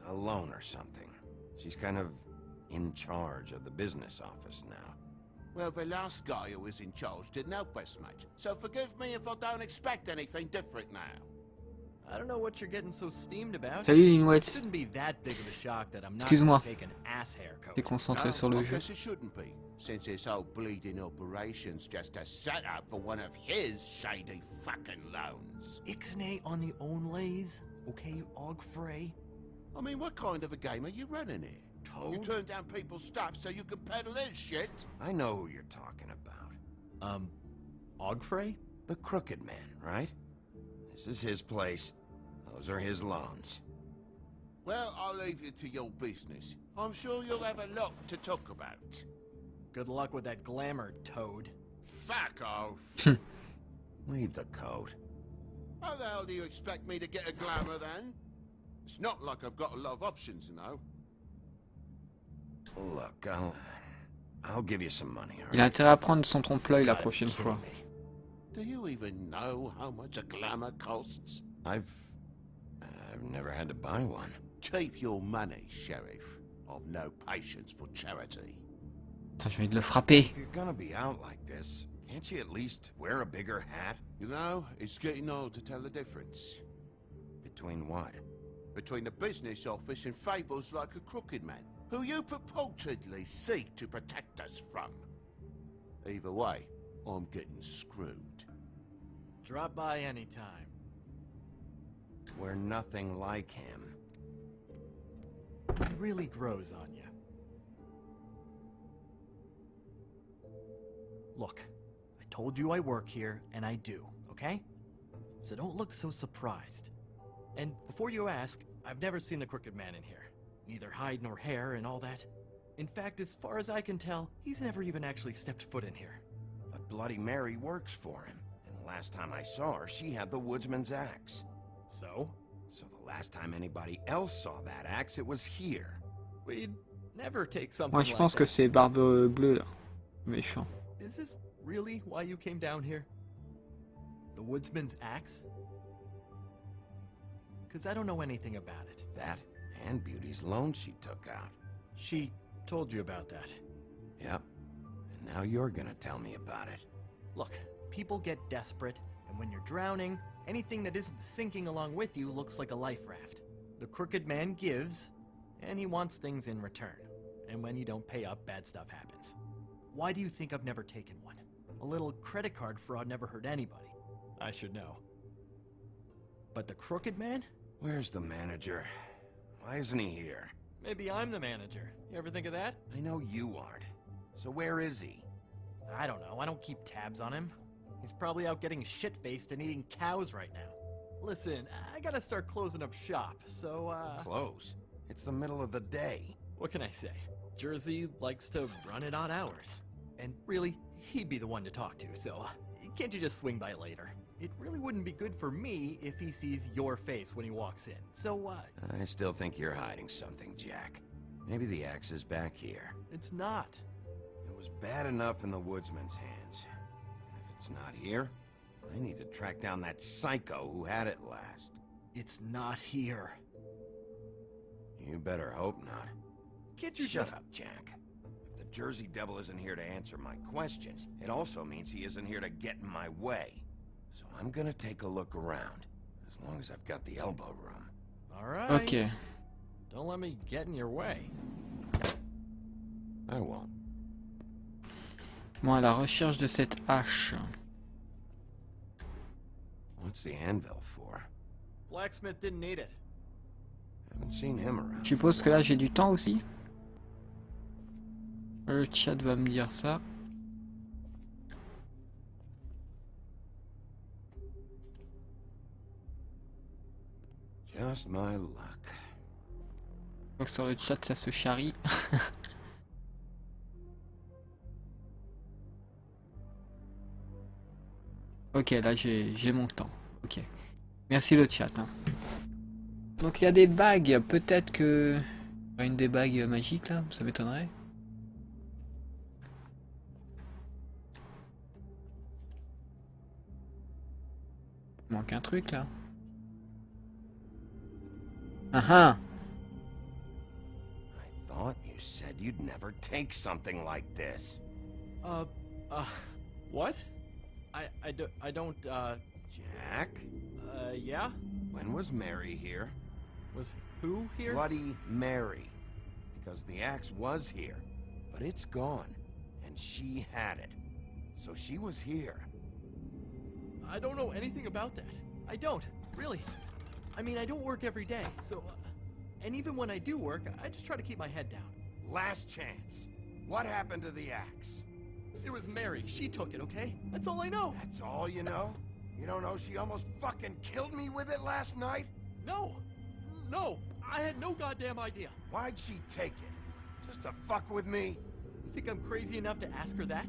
A loan or something. She's kind of in charge of the business office now. Well, the last guy who was in charge didn't help us much, so forgive me if I don't expect anything different now. I don't know what you're getting so steamed about. Salut Linwets. Shouldn't be that big of a shock that I'm not Excuse-moi. gonna take an ass haircut. T'es concentré No, sur le I jeu. guess it shouldn't be, since this whole bleeding operation's just a setup for one of his shady fucking loans. Ixnay on the own lays, okay, Og Frey? I mean, what kind of a game are you running here? You turn down people's stuff so you can peddle his shit? I know who you're talking about. Og Frey? The Crooked Man, right? This is his place. Those are his loans. Well, I'll leave you to your business. I'm sure you'll have a lot to talk about. Good luck with that glamour, Toad. Fuck off. Leave the coat. How the hell do you expect me to get a glamour then? It's not like I've got a lot of options, you know. Look, I'll give you some money, all Il a right? intérêt à prendre son trompe-l'œil la prochaine fois. Do you even know how much a glamour costs? I've never had to buy one. Keep your money, Sheriff. I've no patience for charity. Putain, j'ai envie de le frapper. If you're gonna be out like this, can't you at least wear a bigger hat? You know, it's getting hard to tell the difference. Between what? Between the business office and fables like a Crooked Man, who you purportedly seek to protect us from. Either way, I'm getting screwed. Drop by anytime. We're nothing like him. It really grows on you. Look, I told you I work here, and I do, okay? So don't look so surprised. And before you ask, I've never seen the Crooked Man in here. Neither hide nor hair and all that. In fact, as far as I can tell, he's never even actually stepped foot in here. But Bloody Mary works for him. And the last time I saw her, she had the woodsman's axe. So? So the last time anybody else saw that axe, it was here. We'd never take something Moi, je like pense que that. c'est Barbe Bleue, là. Méchant. Is this really why you came down here? The woodsman's axe? Because I don't know anything about it. That and Beauty's loan she took out. She told you about that. Yep. And now you're gonna tell me about it. Look, people get desperate, and when you're drowning, anything that isn't sinking along with you looks like a life raft. The crooked man gives, and he wants things in return. And when you don't pay up, bad stuff happens. Why do you think I've never taken one? A little credit card fraud never hurt anybody. I should know. But the crooked man? Where's the manager? Why isn't he here? Maybe I'm the manager. You ever think of that? I know you aren't. So where is he? I don't know. I don't keep tabs on him. He's probably out getting shit-faced and eating cows right now. Listen, I gotta start closing up shop, so, Close? It's the middle of the day. What can I say? Jersey likes to run at odd hours. And really, he'd be the one to talk to, so can't you just swing by later? It really wouldn't be good for me if he sees your face when he walks in. So, I still think you're hiding something, Jack. Maybe the axe is back here. It's not. It was bad enough in the woodsman's hands. And if it's not here, I need to track down that psycho who had it last. It's not here. You better hope not. Can't you Shut just... up, Jack. If the Jersey Devil isn't here to answer my questions, it also means he isn't here to get in my way. So I'm gonna take a look around, as long as I've got the elbow room. Alright. Ok. Don't let me get in your way. I won't. Bon, à la recherche de cette hache. What's the anvil for? Blacksmith didn't need it. Haven't seen him around. Je suppose que là j'ai du temps aussi. Le chat va me dire ça. Just my luck. Je crois que sur le chat ça se charrie. Ok, là j'ai mon temps. Ok. Merci le chat. Hein. Donc il y a des bagues. Peut-être que... Il y a une des bagues magiques là, ça m'étonnerait. Il manque un truc là. Ah ah! I thought you said you'd never take something like this. What? I don't, Jack? Yeah? When was Mary here? Was who here? Bloody Mary. Because the axe was here, but it's gone, and she had it. So she was here. I don't know anything about that. I don't, really. I mean, I don't work every day, so... and even when I do work, I just try to keep my head down. Last chance. What happened to the axe? It was Mary. She took it, okay? That's all I know. That's all you know? You don't know she almost fucking killed me with it last night? No. No. I had no goddamn idea. Why'd she take it? Just to fuck with me? You think I'm crazy enough to ask her that?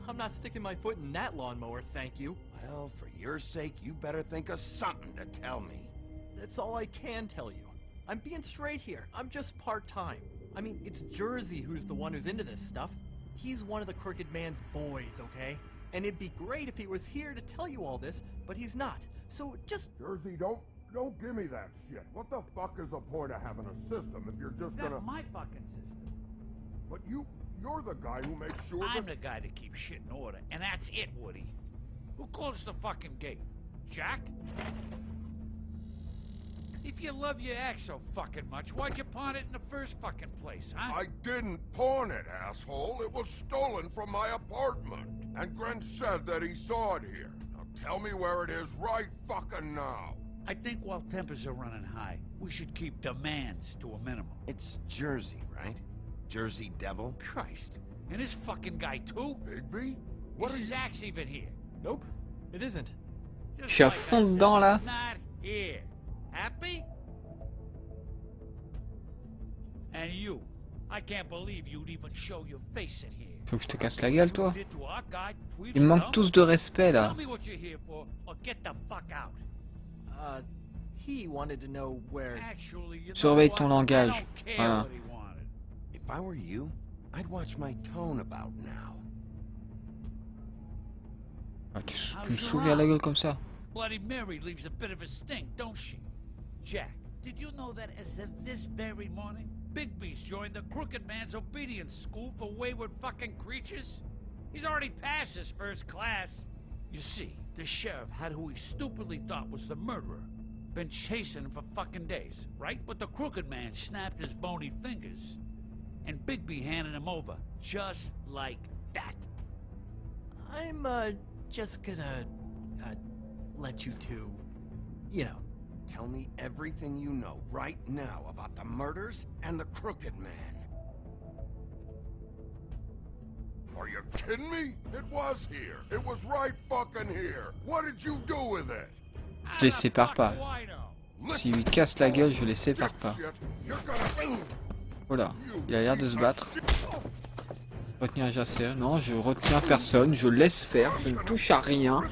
I'm not sticking my foot in that lawnmower, thank you. Well, for your sake, you better think of something to tell me. That's all I can tell you. I'm being straight here. I'm just part-time. I mean, it's Jersey who's the one who's into this stuff. He's one of the Crooked Man's boys, okay? And it'd be great if he was here to tell you all this, but he's not. So just... Jersey, don't give me that shit. What the fuck is the point of having a system if you're just gonna... That's my fucking system. But you're the guy who makes sure I'm the guy that keeps shit in order, and that's it, Woody. Who closed the fucking gate? Jack? If you love your axe so fucking much, why'd you pawn it in the first fucking place, huh? I didn't pawn it, asshole. It was stolen from my apartment. And Gren said that he saw it here. Now tell me where it is right fucking now. I think while tempers are running high, we should keep demands to a minimum. It's Jersey, right? Jersey Devil? Christ. And this fucking guy, too? Bigby? Is his axe even here? Nope, it isn't. Je suis à fond dedans là. It's not here. Happy? And you, I can't believe you'd even show your face in here. Faut que je te casse la gueule, toi. Did to our guy, we Ils me don't manquent know. tous de respect, là. Tell me what you're here for, or get the fuck out. He wanted to know where... Actually, you know Surveille what? ton I langage. don't care Voilà. what he wanted. If I were you, I'd watch my tone about now. Ah, tu me souviens la gueule comme ça. Bloody Mary leaves a bit of a stink, don't she? Jack, did you know that as of this very morning, Bigby's joined the Crooked Man's obedience school for wayward fucking creatures? He's already passed his first class. You see, the sheriff had who he stupidly thought was the murderer. Been chasing him for fucking days, right? But the Crooked Man snapped his bony fingers. And Bigby handed him over, just like that. I'm, just gonna, let you two, you know. Tell me everything you know right now about the murders and the Crooked Man. Are you kidding me? It was here. It was right fucking here. What did you do with it? Je les sépare pas. S'il lui casse la gueule, je les sépare pas. Voilà, il a l'air de se battre. Retenir un jasseur. Non, je retiens personne, je laisse faire, je ne touche à rien.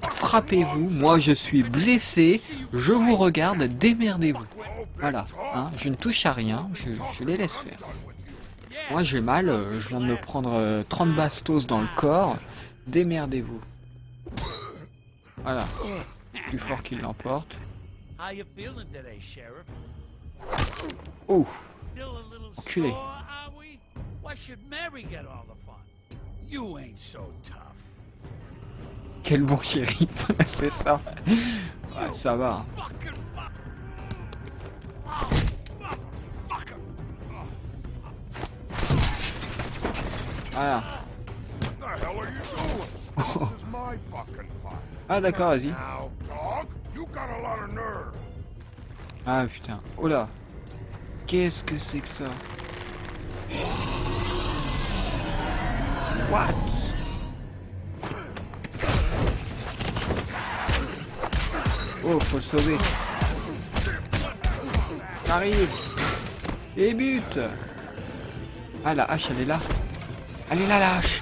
Frappez-vous, moi je suis blessé, je vous regarde, démerdez-vous. Voilà, hein, je ne touche à rien, je les laisse faire. Moi j'ai mal, je viens de me prendre 30 bastos dans le corps, démerdez-vous. Voilà, plus fort qu'il l'emporte. How you feeling today, Sheriff? Oh, Still a little enculé. sore, are we? Why should Mary get all the fun? You ain't so tough. Quel bon shérif, c'est ça. Ouais, ça va. Fucking Voilà. What the hell are you doing? This is my fucking fight. Ah d'accord, vas-y. Now, dog, you got a lot of nerve. Ah putain, oh là. Qu'est-ce que c'est que ça? What? Oh, faut le sauver. Arrive. Et but. Ah, la hache, elle est là. Elle est là, la hache.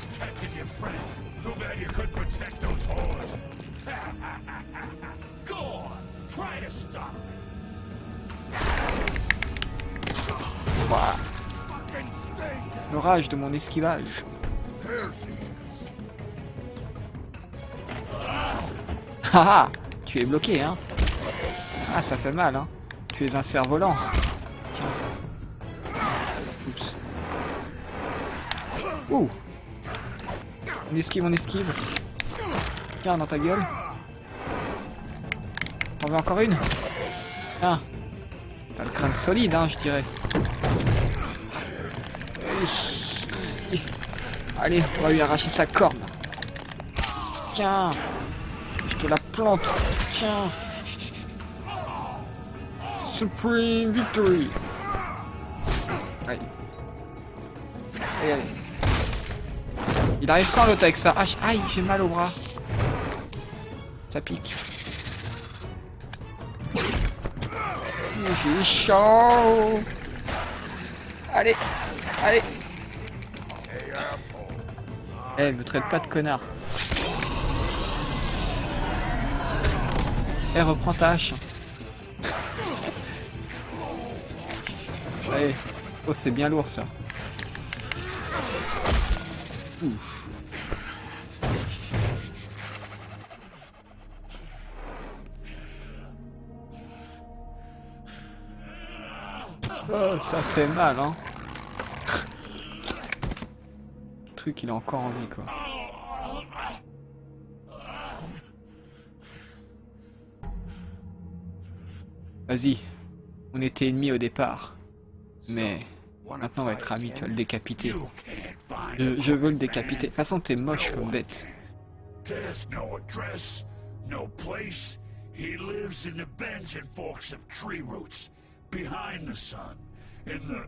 Too bad you couldn't protect those whores. Go on, try to stop me. Ouah. Fucking stink. L'orage de mon esquivage. There she is. Haha, tu es bloqué, hein. Ah, ça fait mal, hein. Tu es un cerf-volant. Oups. Ouh. On esquive, on esquive. Tiens, dans ta gueule. T'en veux encore une? Tiens. T'as le crâne solide, hein, je dirais. Allez, on va lui arracher sa corne. Tiens. Je te la plante. Tiens. Supreme Victory. Allez. Allez, allez. Il arrive quand l'autre avec ça? Aïe, j'ai mal au bras. Ça pique. J'ai chaud. Allez, allez. Eh, me traite pas de connard. Eh, reprends ta hache. Allez. Oh, c'est bien lourd ça. Ouf. Oh, ça fait mal, hein. Le truc, il est encore en vie, quoi. Vas-y. On était ennemis au départ. Mais maintenant on va être amis, tu vas le décapiter. Je veux le décapiter. De toute façon, t'es moche comme bête. There's no address, no place. He lives in the bends and forks of tree roots, behind the sun, in the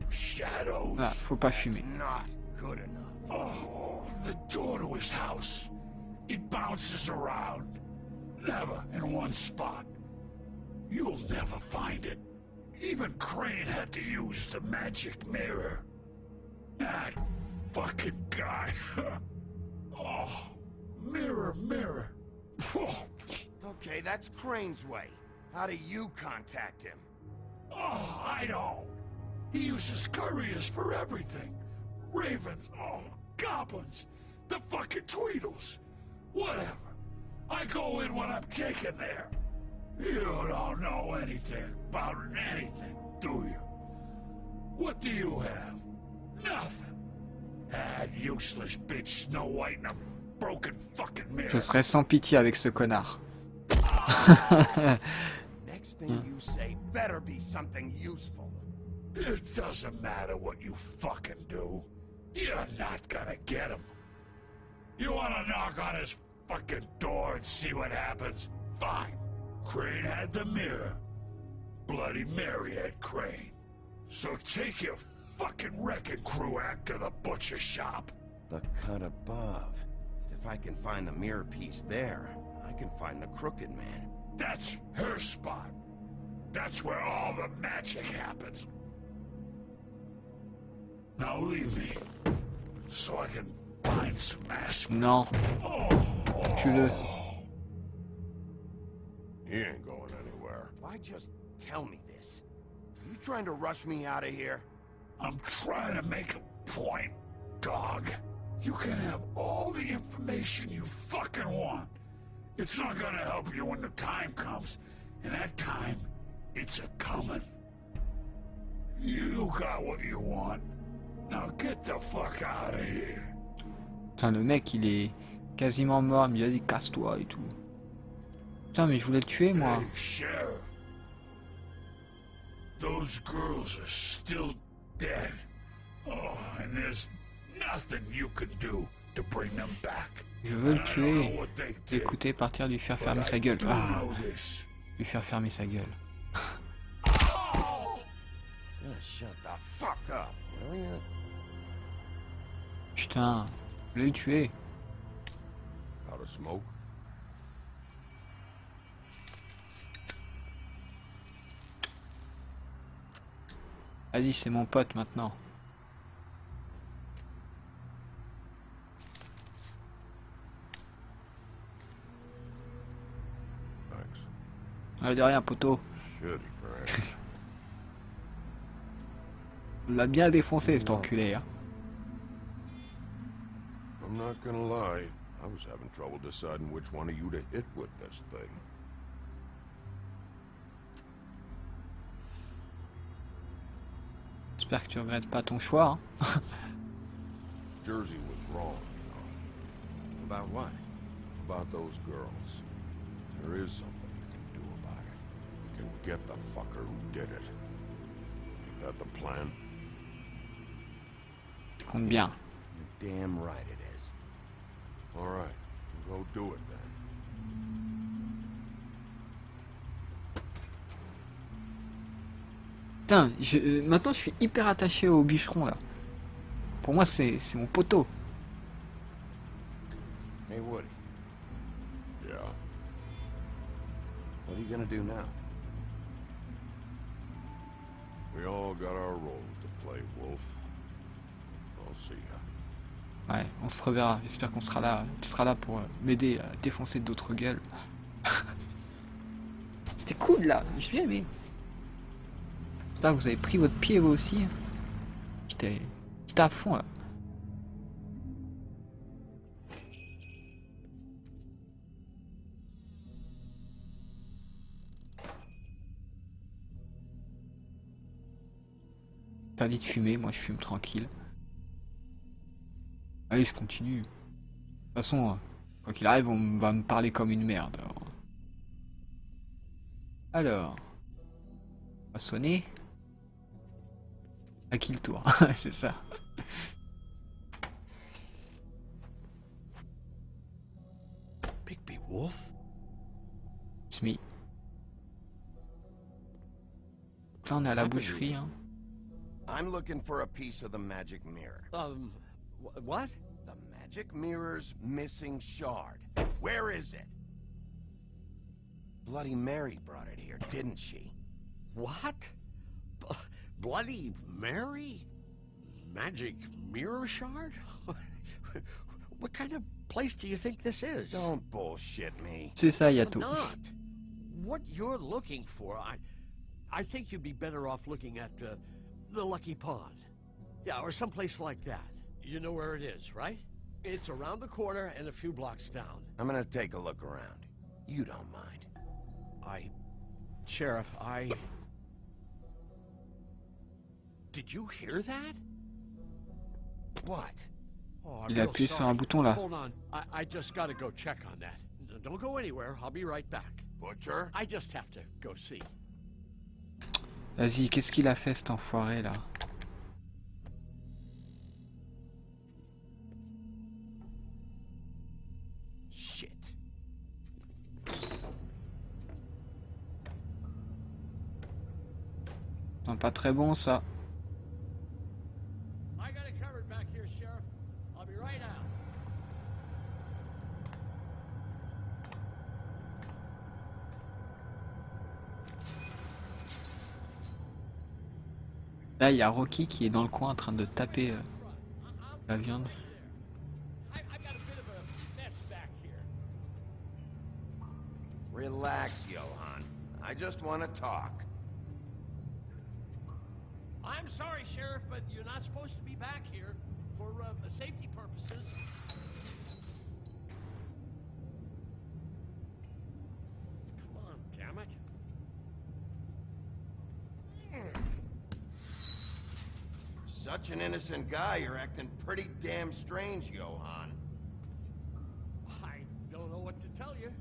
shadows. Ah, faut pas fumer. Not good enough. Oh, the door to his house. It bounces around, never in one spot. You'll never find it. Even Crane had to use the magic mirror. That fucking guy. Oh, mirror, mirror. Okay, that's Crane's way. How do you contact him? Oh, I don't. He uses couriers for everything. Ravens, oh, goblins, the fucking Tweedles. Whatever. I go in when I'm taken there. You don't know anything about anything, do you? What do you have? Nothing. That useless bitch Snow White and a broken fucking mirror. Je serai sans pitié avec ce connard. Next thing you say better be something useful. It doesn't matter what you fucking do. You're not gonna get him. You wanna knock on his fucking door and see what happens? Fine. Crane had the mirror. Bloody Mary had Crane. So take your fucking wrecking crew act to the butcher shop. The cut above. If I can find the mirror piece there, I can find the Crooked Man. That's her spot. That's where all the magic happens. Now leave me, so I can find some aspirin. Non. Tue-le. He ain't going anywhere. Why just tell me this? You trying to rush me out of here? I'm trying to make a point, dog. You can have all the information you fucking want. It's not gonna help you when the time comes, and that time, it's a-coming. You got what you want. Now get the fuck out of here. Putain, le mec, il est quasiment mort. Il a dit casse-toi et tout. Putain, mais je voulais le tuer, moi. Hey, Sheriff. Those girls are still dead. Oh, and there's nothing you can do to bring them back. Je veux le tuer. L'écouter partir, lui faire fermer sa gueule. Ah. Lui faire fermer sa gueule. Shut the fuck up, will you? Putain, je l'ai tué. Out of smoke? Vas-y, c'est mon pote maintenant. Ah, de rien, poteau. On l'a bien défoncé, cet enculé. Hein. I'm not gonna lie. I was having trouble deciding which one of you to hit with this thing. J'espère que tu regrettes pas ton choix. Hein. Jersey was wrong, you know. About what? About those girls. There is something you can do about it. You can get the fucker who did it. Ain't that the plan? Tu comptes bien. You're damn right it is. All right, go do it then. Putain, maintenant je suis hyper attaché au bûcheron là. Pour moi c'est mon poteau. Hey Woody. Yeah. What are you gonna do now? We all got our roles to play, Wolf. I'll see ya. Ouais, on se reverra. J'espère qu'on sera là. Tu seras là pour m'aider à défoncer d'autres gueules. C'était cool là, j'ai bien aimé. J'espère que vous avez pris votre pied vous aussi. J'étais à fond là. T'as dit de fumer, moi je fume tranquille. Allez, je continue. De toute façon, quoi qu'il arrive, on va me parler comme une merde. Alors, on va sonner. À qui le tour? C'est ça. Bigby Wolf? It's me. Là, on est à la boucherie, hein. I'm looking for a piece of the magic mirror. What? The magic mirror's missing shard. Where is it? Bloody Mary brought it here, didn't she? What? Bloody Mary? Magic mirror shard? What kind of place do you think this is? Don't bullshit me. C'est ça, Yato. Not. What you're looking for, I think you'd be better off looking at the Lucky Pond. Yeah, or someplace like that. You know where it is, right? It's around the corner and a few blocks down. I'm gonna take a look around. You don't mind. Sheriff, Did you hear that? What? Oh, Il a appuyé sur un bouton là. Hold on. I just gotta go check on that. Don't go anywhere. I'll be right back. Butcher? I just have to go see. Vas-y, qu'est-ce qu'il a fait cet enfoiré là? Shit. C'est pas très bon ça. I got it covered back here, Sheriff. I'll be right out. Là, il y a Rocky qui est dans le coin en train de taper la viande. Relax, Johan. I just want to talk. I'm sorry, Sheriff, but you're not supposed to be back here for safety purposes. Come on, damn it. Such an innocent guy, you're acting pretty damn strange, Johan. I don't know what to tell you.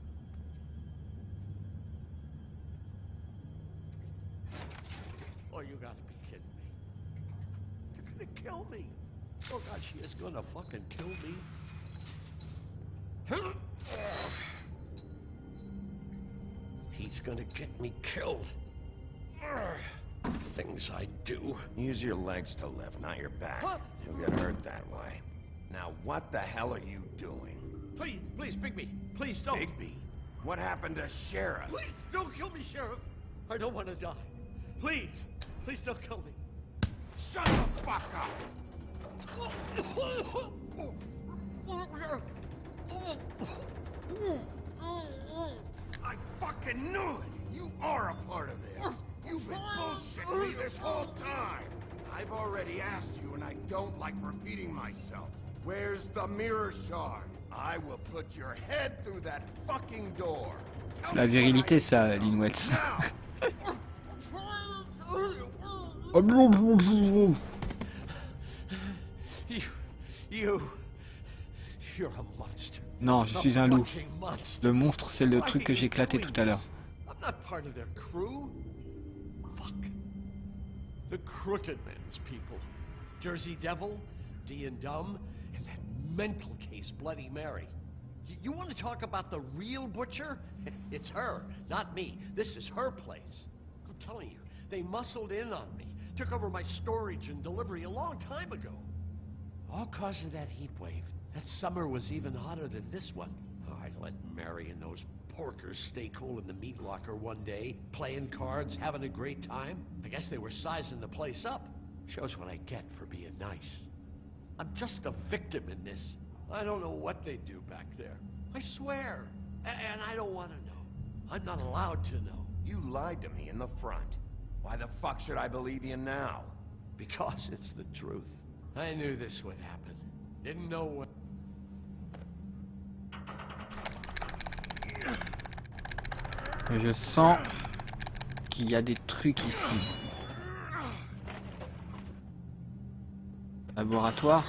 Oh, you gotta be kidding me. They're gonna kill me. Oh God, she is gonna fucking kill me. He's gonna get me killed. Things I do. Use your legs to lift, not your back. You'll get hurt that way. Now, what the hell are you doing? Please, please, Bigby, please don't. Bigby? What happened to Sheriff? Please don't kill me, Sheriff. I don't want to die. Please, please don't kill me. Shut the fuck up! I fucking knew it! You are a part of this! You've been bullshitting me this whole time! I've already asked you and I don't like repeating myself. Where's the mirror shard? I will put your head through that fucking door. La virilité ça, Linwets. You're a monster. Non, je suis un loup. Le monstre, c'est le truc que j'ai éclaté tout à l'heure. I'm not part of their crew. Fuck. The Crooked Man's people. Jersey Devil, D and Dumb, and that mental case, Bloody Mary. You want to talk about the real butcher? It's her, not me. This is her place. I'm telling you, they muscled in on me, took over my storage and delivery a long time ago. All cause of that heat wave. That summer was even hotter than this one. Oh, I let Mary and those porkers stay cool in the meat locker one day, playing cards, having a great time. I guess they were sizing the place up. Shows what I get for being nice. I'm just a victim in this. I don't know what they do back there. I swear. And I don't want to know. I'm not allowed to know. You lied to me in the front. Why the fuck should I believe you now? Because it's the truth. I knew this would happen. Didn't know what... Je sens qu'il y a des trucs ici. Laboratoire.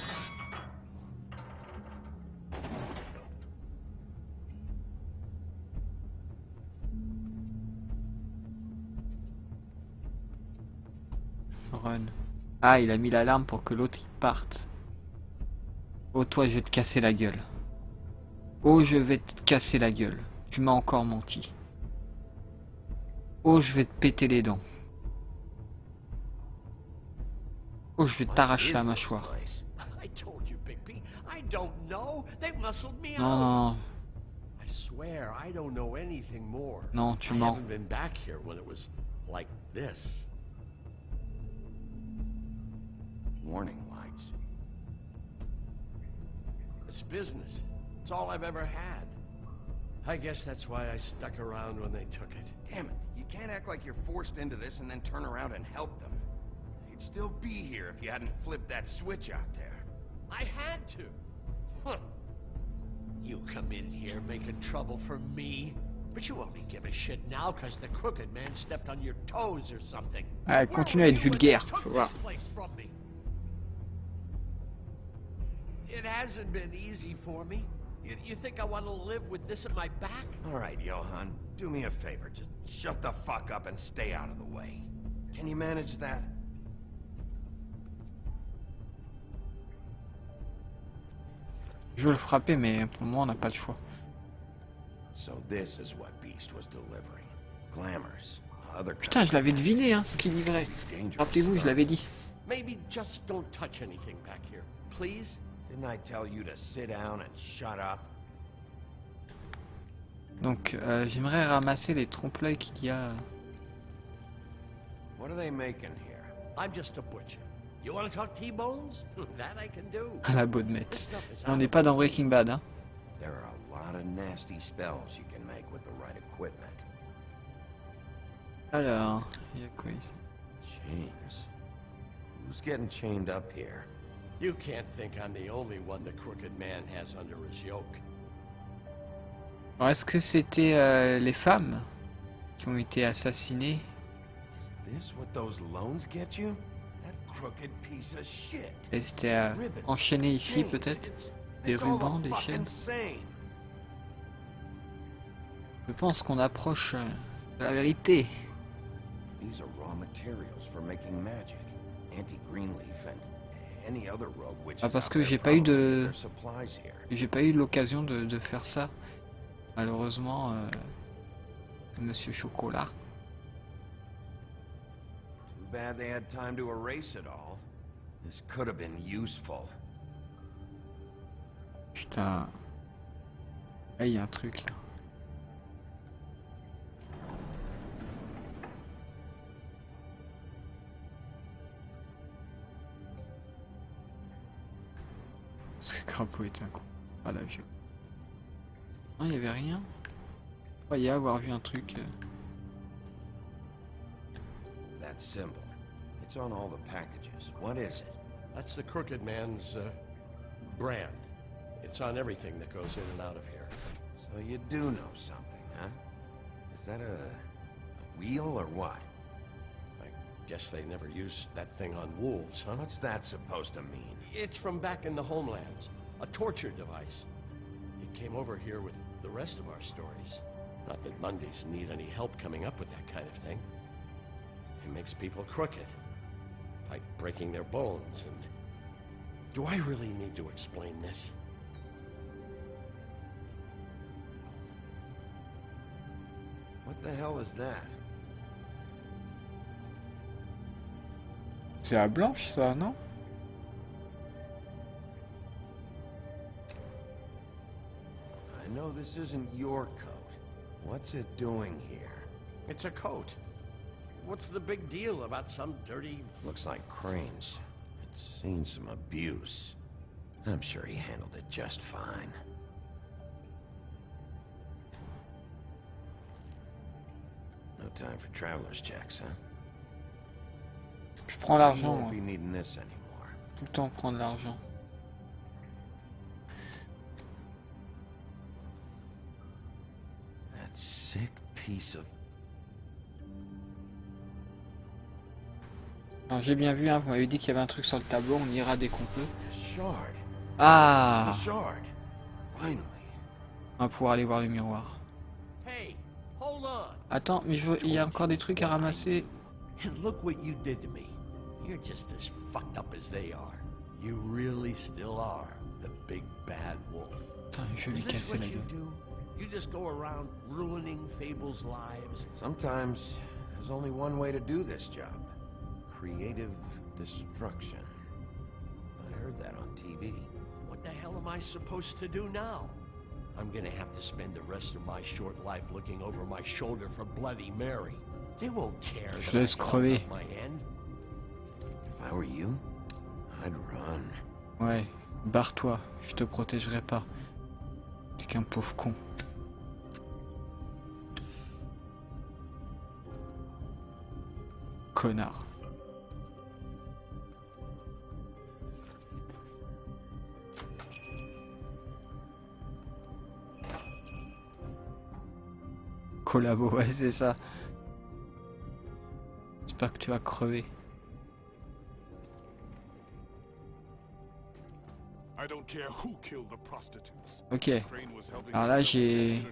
Run. Ah, il a mis l'alarme pour que l'autre il parte. Oh, toi, je vais te casser la gueule. Oh, je vais te casser la gueule. Tu m'as encore menti. Oh, je vais te péter les dents. Oh, je vais t'arracher la mâchoire. Non, non, non. Non, tu mens. warning lights. It's business. It's all I've ever had. I guess that's why I stuck around when they took it. Damn it, you can't act like you're forced into this and then turn around and help them. You'd still be here if you hadn't flipped that switch out there. I had to. Huh. You come in here making trouble for me, but you only give a shit now because the Crooked Man stepped on your toes or something. Ah, elle continue à être vulgaire, faut voir. It hasn't been easy for me. You think I want to live with this at my back? All right, Johan, do me a favor. Just shut the fuck up and stay out of the way. Can you manage that? Je veux le frapper, mais pour le moment, on n'a pas le choix. So this is what Beast was delivering. Glamours. Putain, je l'avais deviné, hein, ce qu'il livrait. Rappelez-vous, je l'avais dit. Maybe just don't touch anything back here, please. Didn't I tell you to sit down and shut up? Donc, j'aimerais ramasser les trompe-l'œil qu'il y a. What are they making here? I'm just a butcher. You want to talk T-bones? That I can do. À la Baudemette. On n'est pas dans Breaking Bad, hein. There are a lot of nasty spells you can make with the right equipment. Alors, il y a quoi ici? Chains. Who's getting chained up here? You can't think I'm the only one the Crooked Man has under his yoke. Alors, est-ce que c'était les femmes qui ont été assassinées? Is this what those loans get you? That crooked piece of shit. Elles étaient enchaînées ici, peut-être? Des rubans, des chaînes? Je pense qu'on approche de la vérité. These are raw materials for making magic. Anti-Greenleaf and any other rogue witches. Ah, parce que j'ai pas eu l'occasion de faire ça. Malheureusement, Monsieur Chocolat. Too bad they had time to erase it all. This could have been useful. Putain. Là, il y a un truc là. Ce crapaud est un coup. Ah la vieux. Non, il y avait rien. Je croyais avoir vu un truc. That symbol. It's on all the packages. What is it? That's the Crooked Man's brand. It's on everything that goes in and out of here. So you do know something, huh? Is that a wheel or what? I guess they never used that thing on wolves, huh? What's that supposed to mean? It's from back in the homelands. A torture device. It came over here with the rest of our stories. Not that Mondays need any help coming up with that kind of thing. It makes people crooked. By breaking their bones and... Do I really need to explain this? What the hell is that? C'est à Blanche, ça, non? I know this isn't your coat. What's it doing here? It's a coat. What's the big deal about some dirty... Looks like Crane's. It's seen some abuse. I'm sure he handled it just fine. No time for traveler's checks, huh? Je prends l'argent, You moi. won't be needing this anymore. Tout le temps prendre l'argent. That sick piece of... Alors, j'ai bien vu, hein, vous m'avez dit qu'il y avait un truc sur le tableau, on ira dès qu'on peut. Shard. Ah! It's the shard. Finally. On va pouvoir aller voir le miroir. Hey, hold on. Attends, mais il y a encore des trucs à ramasser. And look what you did to me. You're just as fucked up as they are. You really still are the big bad wolf. Putain, je vais lui Is this casser what la you gueule. do? You just go around ruining Fable's lives? Sometimes there's only one way to do this job. Creative destruction. I heard that on TV. What the hell am I supposed to do now? I'm gonna have to spend the rest of my short life looking over my shoulder for Bloody Mary. They won't care. Je that laisse I held crever. up my end. If I were you, I'd run. Ouais, barre-toi, je te protégerai pas. T'es qu'un pauvre con. Connard. Collabo, ouais, c'est ça. J'espère que tu vas crever. Ok. Alors là, j'ai...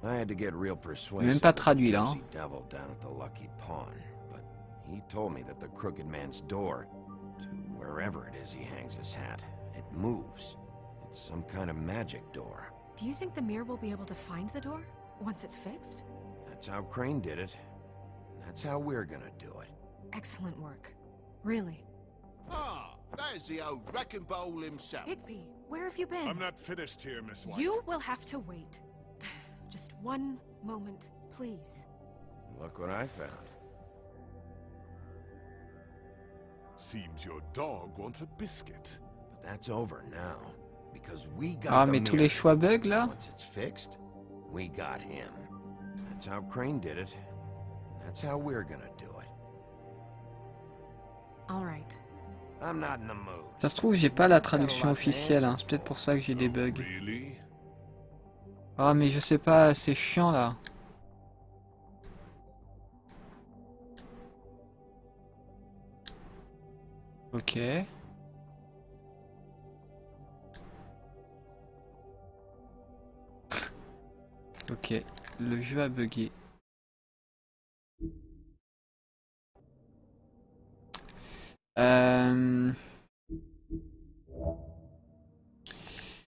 I had to get real persuasive. Même pas traduit là. Jersey Devil down at the Lucky Pawn, but he told me that the Crooked Man's door to wherever it is he hangs his hat, it moves. It's some kind of magic door. Do you think the mirror will be able to find the door once it's fixed? That's how Crane did it. That's how we're gonna do it. Excellent work. Really. Ah, there's the old wrecking bowl himself. Higby, where have you been? I'm not finished here, Miss White. You will have to wait. Just one moment, please. Look what I found. Seems your dog wants a biscuit. But that's over now. Because we got Ah, the mais tous mirror. les choix bug là. Once it's fixed, we got him. That's how Crane did it. That's how we're gonna do it. All right. I'm not in the mood. Ça se trouve, j'ai pas la traduction officielle, hein. C'est peut-être pour ça que j'ai des bugs. Ah, mais je sais pas, c'est chiant là. Ok. Ok, le jeu a bugué.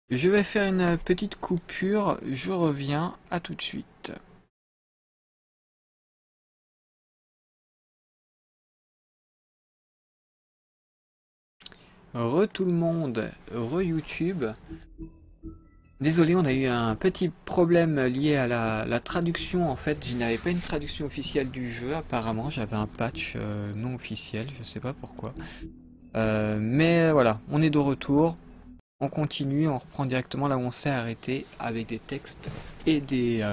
Je vais faire une petite coupure, je reviens, à tout de suite. Re tout le monde, re YouTube. Désolé, on a eu un petit problème lié à la traduction. En fait, je n'avais pas une traduction officielle du jeu. Apparemment, j'avais un patch non officiel. Je sais pas pourquoi. Mais voilà, on est de retour. On continue, on reprend directement là où on s'est arrêté avec des textes et des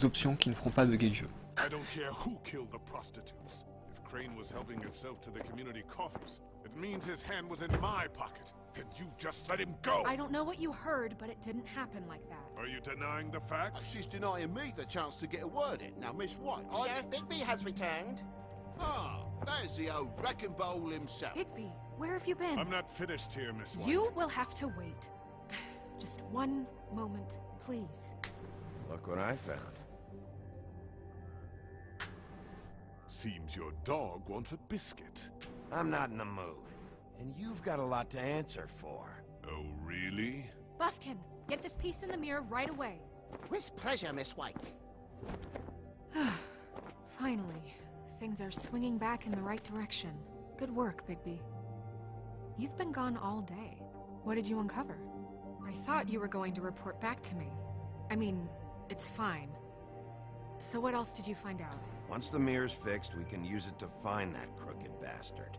options qui ne feront pas bugger le jeu. I don't care who killed the prostitutes. If Crane was helping himself to the community coffers, it means his hand was in my pocket. And you just let him go! I don't know what you heard, but it didn't happen like that. Are you denying the facts? She's denying me the chance to get a word in. Now, Miss White, Sheriff Bigby has returned. Ah, there's the old wrecking bowl himself. Higby, where have you been? I'm not finished here, Miss White. You will have to wait. Just one moment, please. Look what I found. Seems your dog wants a biscuit. I'm not in the mood. And you've got a lot to answer for. Oh, really? Buffkin, get this piece in the mirror right away. With pleasure, Miss White. Finally, things are swinging back in the right direction. Good work, Bigby. You've been gone all day. What did you uncover? I thought you were going to report back to me. I mean, it's fine. So what else did you find out? Once the mirror's fixed, we can use it to find that crooked bastard.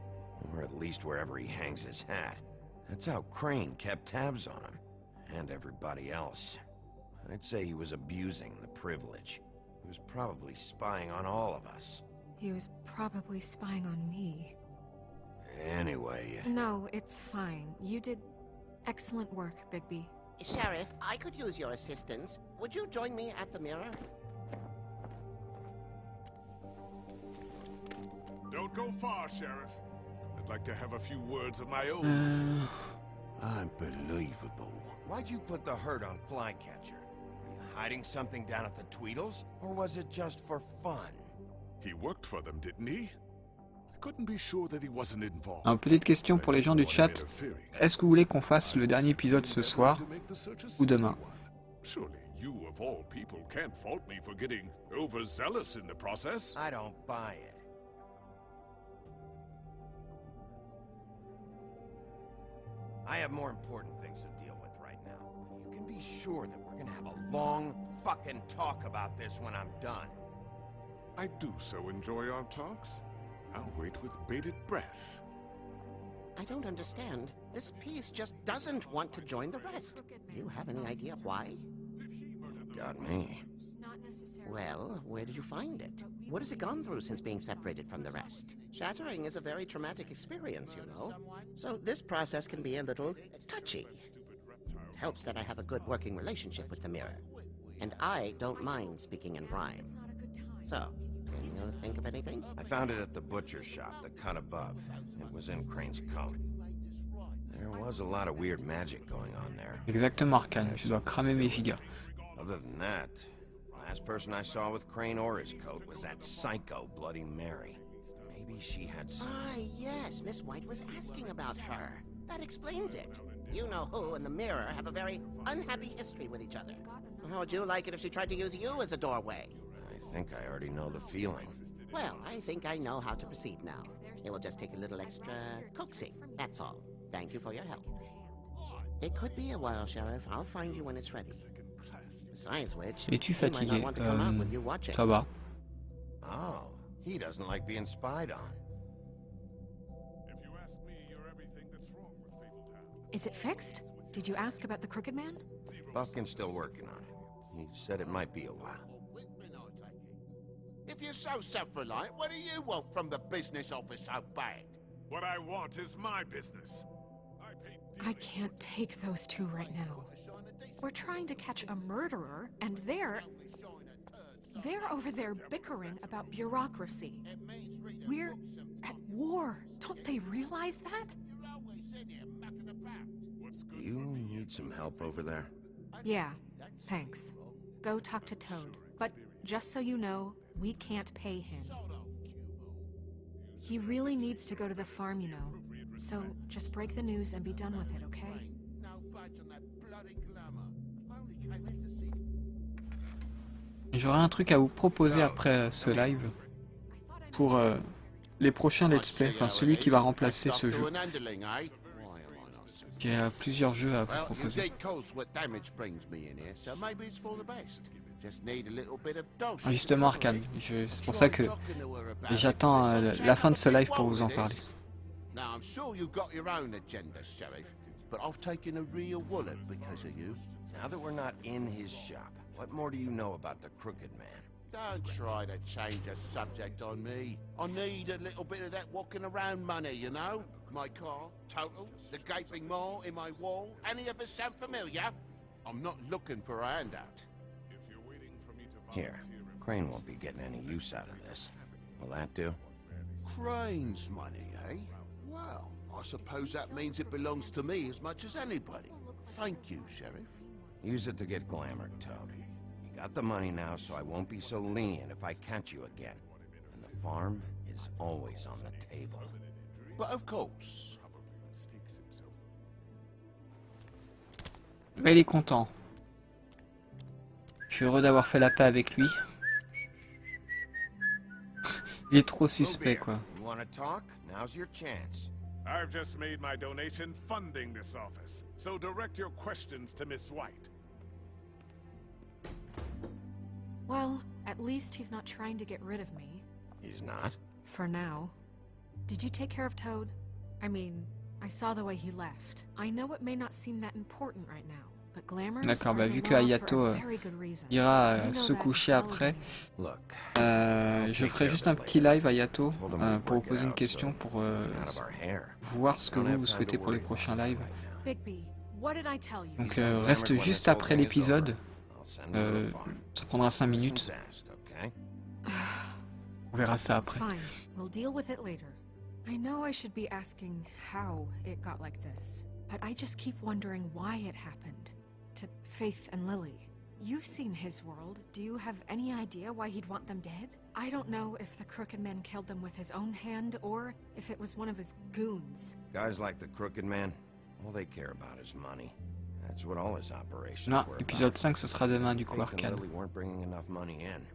Or at least wherever he hangs his hat. That's how Crane kept tabs on him. And everybody else. I'd say he was abusing the privilege. He was probably spying on all of us. He was probably spying on me. Anyway... No, it's fine. You did excellent work, Bigby. Sheriff, I could use your assistance. Would you join me at the mirror? Don't go far, Sheriff. I'd like to have a few words of my own. Unbelievable. Why'd you put the hurt on Flycatcher? Were you hiding something down at the Tweedles? Or was it just for fun? He worked for them, didn't he? I couldn't be sure that he wasn't involved. Alors, petite question pour les gens du chat. Est-ce que vous voulez qu'on fasse le dernier épisode ce soir ou demain? Surely you of all people can't fault me for getting overzealous in the process. I don't buy it. I have more important things to deal with right now. But you can be sure that we're gonna have a long fucking talk about this when I'm done. I do so enjoy our talks. I'll wait with bated breath. I don't understand. This piece just doesn't want to join the rest. Do you have any idea why? Got me. Well, where did you find it? What has it gone through since being separated from the rest? Shattering is a very traumatic experience, you know. So this process can be a little touchy. It helps that I have a good working relationship with the mirror. And I don't mind speaking in rhyme. So, can you think of anything? I found it at the butcher shop, the cut above. It was in Crane's coat. There was a lot of weird magic going on there. Exactement, Arcane. Je dois cramer mes gigas. Other than that, last person I saw with Crane or his coat was that psycho Bloody Mary. Maybe she had some... Ah, yes, Miss White was asking about her. That explains it. You know who and the mirror have a very unhappy history with each other. How would you like it if she tried to use you as a doorway? I think I already know the feeling. Well, I think I know how to proceed now. It will just take a little extra coaxing, that's all. Thank you for your help. It could be a while, Sheriff. I'll find you when it's ready. Besides which, Es-tu he might not fatigué? want to come out with you watching. Ça va. Oh, he doesn't like being spied on. Is it fixed? Did you ask about the Crooked Man? Buffkin's still working on it. He said it might be a while. If you're so self-reliant, what do you want from the business office so bad? What I want is my business. I can't take those two right now. We're trying to catch a murderer, and they're over there bickering about bureaucracy. We're at war. Don't they realize that? Do you need some help over there? Yeah, thanks. Go talk to Toad. But just so you know, we can't pay him. He really needs to go to the farm, you know. So just break the news and be done with it, okay? J'aurais un truc à vous proposer après ce live pour les prochains let's play, enfin celui qui va remplacer ce jeu. Il y a plusieurs jeux à vous proposer. Ah, justement, Arcane, c'est pour ça que j'attends la fin de ce live pour vous en parler. Now, I'm sure you've got your own agenda, Sheriff, but I've taken a real wallet because of you. Now that we're not in his shop, what more do you know about the Crooked Man? Don't try to change the subject on me. I need a little bit of that walking around money, you know? My car, total, the gaping maw in my wall. Any of us sound familiar? I'm not looking for a handout. Here, Crane won't be getting any use out of this. Will that do? Crane's money, eh? Well, I suppose that means it belongs to me as much as anybody. Thank you, Sheriff. Use it to get glamour, Toad. You got the money now, so I won't be so lenient if I catch you again. And the farm is always on the table. But of course. Il est content. Je suis heureux d'avoir fait la paix avec lui. Il est trop suspect, quoi. You want to talk? Now's your chance. I've just made my donation funding this office, so direct your questions to Miss White. Well, at least he's not trying to get rid of me. He's not? For now. Did you take care of Toad? I mean, I saw the way he left. I know it may not seem that important right now, but Glamour is D'accord, bah on vu the que law Hayato for a very good reason. ira You know se that coucher well après, as me. Look, je ferai juste un petit live Hayato pour vous poser une question, pour voir ce que vous souhaitez pour les prochains lives. Bigby, what did I tell you? Donc reste juste après l'épisode, ça prendra 5 minutes. On verra ça après. Fine, we'll deal with it later. I know I should be asking how it got like this, but I just keep wondering why it happened. To Faith and Lily. You've seen his world. Do you have any idea why he'd want them dead? I don't know if the Crooked Man killed them with his own hand, or if it was one of his goons. Guys like the Crooked Man, all they care about is money. That's what all his operations Non, were épisode about. 5 ce sera demain du coup, Faith and Arcane. Lily weren't bringing enough money in.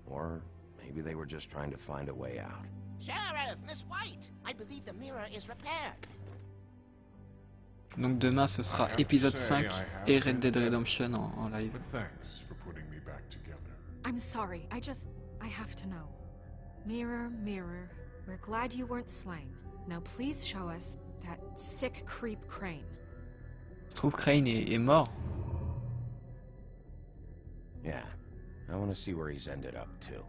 Or maybe they were just trying to find a way out. Sheriff, Miss White, I believe the mirror is repaired. Donc demain ce sera épisode 5 et Red Dead Redemption en live. Thanks for putting me back together. I'm sorry, I have to know. Mirror, mirror, We're glad you weren't slain. Now please show us that sick creep Crane. Se trouve Crane est mort. Yeah, I want to see where he's ended up too.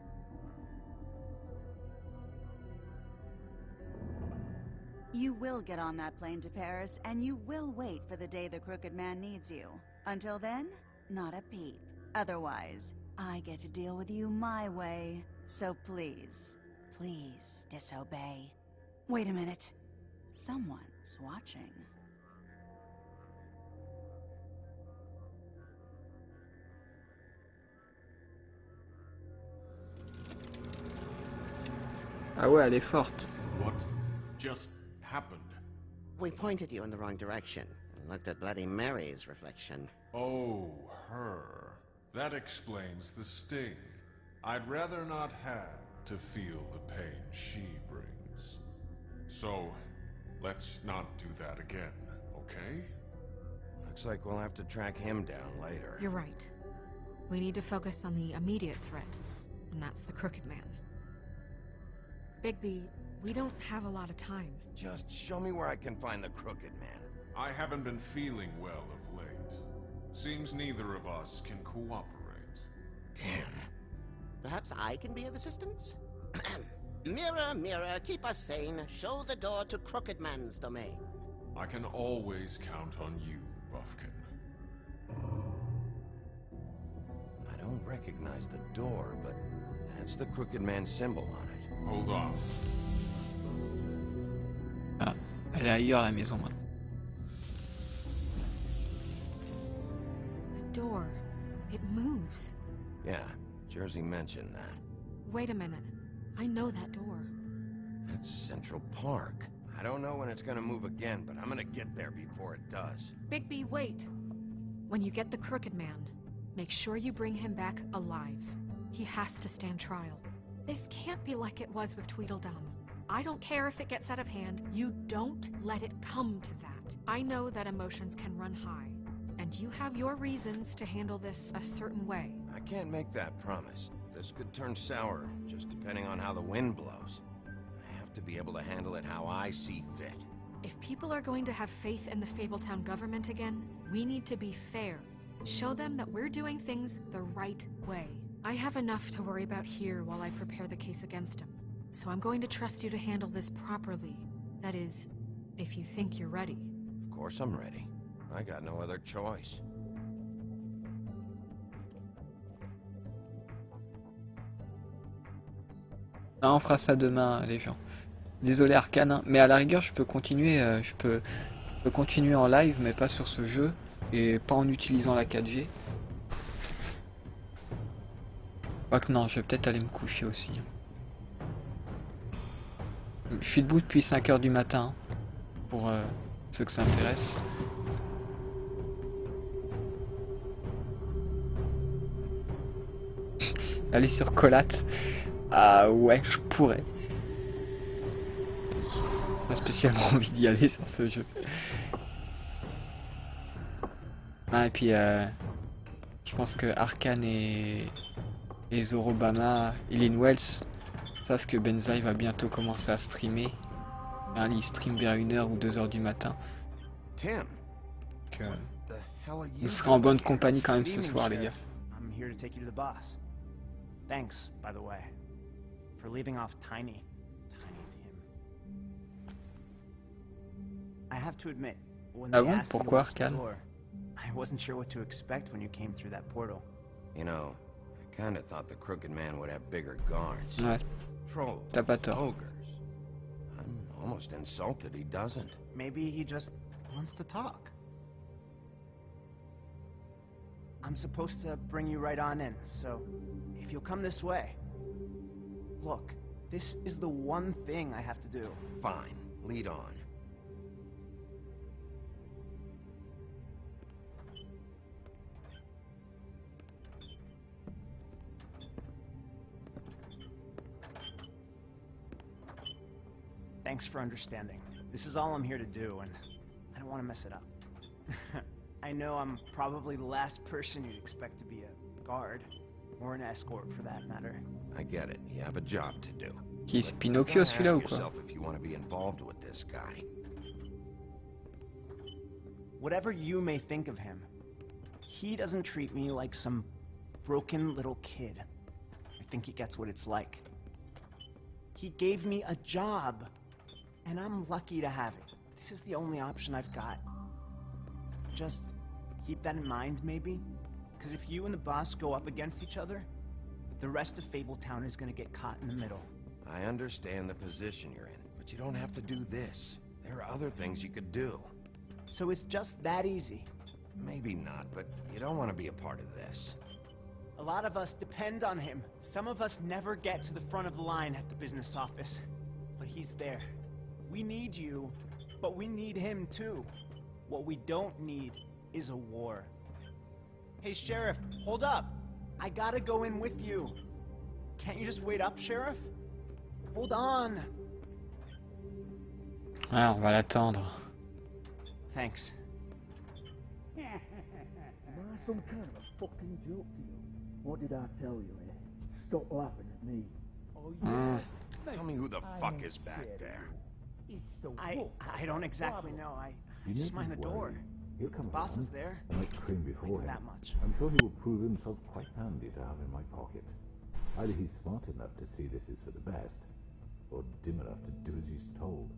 You will get on that plane to Paris, and you will wait for the day the Crooked Man needs you. Until then, not a peep. Otherwise, I get to deal with you my way. So please, please disobey. Wait a minute. Someone's watching. Ah ouais, elle est forte. What just happened? We pointed you in the wrong direction and looked at Bloody Mary's reflection. Oh, her. That explains the sting. I'd rather not have to feel the pain she brings. So, let's not do that again, okay? Looks like we'll have to track him down later. You're right. We need to focus on the immediate threat, and that's the Crooked Man. Bigby, we don't have a lot of time. Just show me where I can find the Crooked Man. I haven't been feeling well of late. Seems neither of us can cooperate. Damn. Perhaps I can be of assistance? Mirror, mirror, keep us sane. Show the door to Crooked Man's domain. I can always count on you, Buffkin. I don't recognize the door, but that's the Crooked Man symbol on it. Hold on. Ah, elle est ailleurs la maison maintenant. The door. It moves. Yeah, Jersey mentioned that. Wait a minute. I know that door. That's Central Park. I don't know when it's gonna move again, but I'm gonna get there before it does. Bigby, wait. When you get the Crooked Man, make sure you bring him back alive. He has to stand trial. This can't be like it was with Tweedledum. I don't care if it gets out of hand. You don't let it come to that. I know that emotions can run high, and you have your reasons to handle this a certain way. I can't make that promise. This could turn sour, just depending on how the wind blows. I have to be able to handle it how I see fit. If people are going to have faith in the Fabletown government again, we need to be fair. Show them that we're doing things the right way. I have enough to worry about here while I prepare the case against him. So I'm going to trust you to handle this properly. That is, if you think you're ready. Of course I'm ready. I got no other choice. Non, on fera ça demain, les gens. Désolé Arcane, hein, mais à la rigueur, je peux continuer, je peux continuer en live, mais pas sur ce jeu et pas en utilisant la 4G. Quoique non, je vais peut-être aller me coucher aussi. Je suis debout depuis 5 h du matin, pour ceux que ça intéresse. Aller sur Colate. Ah ouais, je pourrais. Pas spécialement envie d'y aller sur ce jeu. Ah, et puis je pense que Arcane et Zorobama et Lynn Wells savent que Benzaï va bientôt commencer à streamer. Hein, il stream vers 1 h ou 2 h du matin. Donc, vous serez en bonne compagnie quand même ce soir, les gars. I'm here to take you to the boss. Thanks, by the way, for leaving off Tiny to him. I have to admit, when they asked me to watch the door, I wasn't sure what to expect when you came through that portal. You know, I kind of thought the Crooked Man would have bigger guards. Ouais. Trolls, T'as pas tort. ogres. I'm almost insulted he doesn't. Maybe he just wants to talk. I'm supposed to bring you right on in, so if you'll come this way. Look, this is the one thing I have to do. Fine, lead on. Thanks for understanding. This is all I'm here to do, and I don't want to mess it up. I know I'm probably the last person you'd expect to be a guard, or an escort for that matter. I get it. You have a job to do. Qui est Pinocchio celui-là ou quoi? Whatever you may think of him, he doesn't treat me like some broken little kid. I think he gets what it's like. He gave me a job, and I'm lucky to have it. This is the only option I've got. Just keep that in mind, maybe? Because if you and the boss go up against each other, the rest of Fabletown is gonna get caught in the middle. I understand the position you're in, but you don't have to do this. There are other things you could do. So it's just that easy? Maybe not, but you don't want to be a part of this. A lot of us depend on him. Some of us never get to the front of the line at the business office. But he's there. We need you, but we need him too. What we don't need is a war. Hey, Sheriff, hold up. I gotta go in with you. Can't you just wait up, Sheriff? Hold on. Ah, on va l'attendre. Thanks. Am I some kind of a fucking joke to you? What did I tell you, eh? Stop laughing at me. Oh, yeah. Tell me who the fuck is back there. I don't exactly know. I just mind the door. He'll come Boss is around. there. I might trim before him. That much. I'm sure he will prove himself quite handy to have in my pocket. Either he's smart enough to see this is for the best, or dim enough to do as he's told.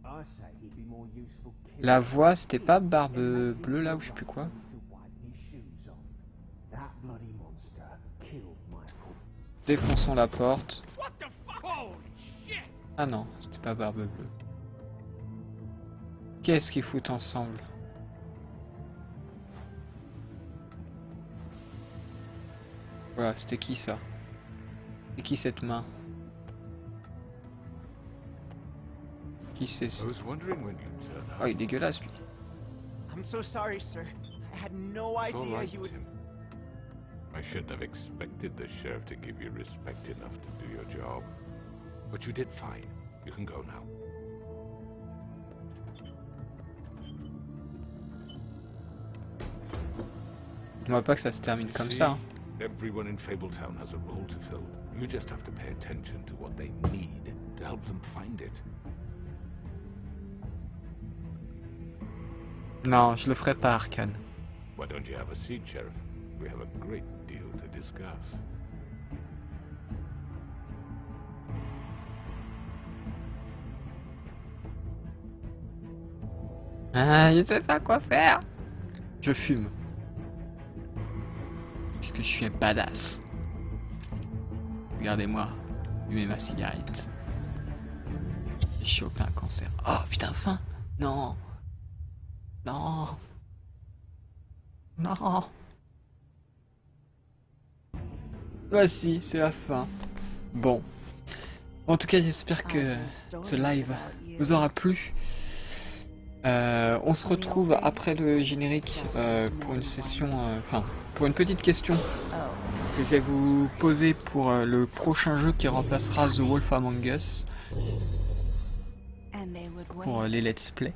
I say he'd be more useful. La voix, c'était pas Barbe Bleue là ou je sais plus quoi? That bloody monster killed my foot. Défonçons la porte. What the fuck? Holy shit! Ah non, c'était pas Barbe Bleue. Qu'est-ce qu'ils foutent ensemble? Voilà, c'était qui ça? C'est qui cette main? Qui c'est ça? Oh, il est dégueulasse lui. I'm so sorry, sir. I had no idea he would. I shouldn't have expected the sheriff to give you respect enough to do your job. But you did fine. You can go now. Dis-moi pas que ça se termine comme ça. Hein. Everyone in Fabletown has a role to fill. You just have to pay attention to what they need to help them find it. Non, je le ferai pas, Arcane. Why don't you have a seat, Sheriff? We have a great deal to discuss. Ah, je sais pas quoi faire. Je fume. Puisque je suis un badass. Regardez-moi. Fumez ma cigarette. J'ai chopé un cancer. Oh putain, faim. Non. Non. Non. Voici, c'est la fin. Bon. En tout cas, j'espère que ce live vous aura plu. On se retrouve après le générique pour une session, enfin, pour une petite question que je vais vous poser pour le prochain jeu qui remplacera The Wolf Among Us pour les let's play.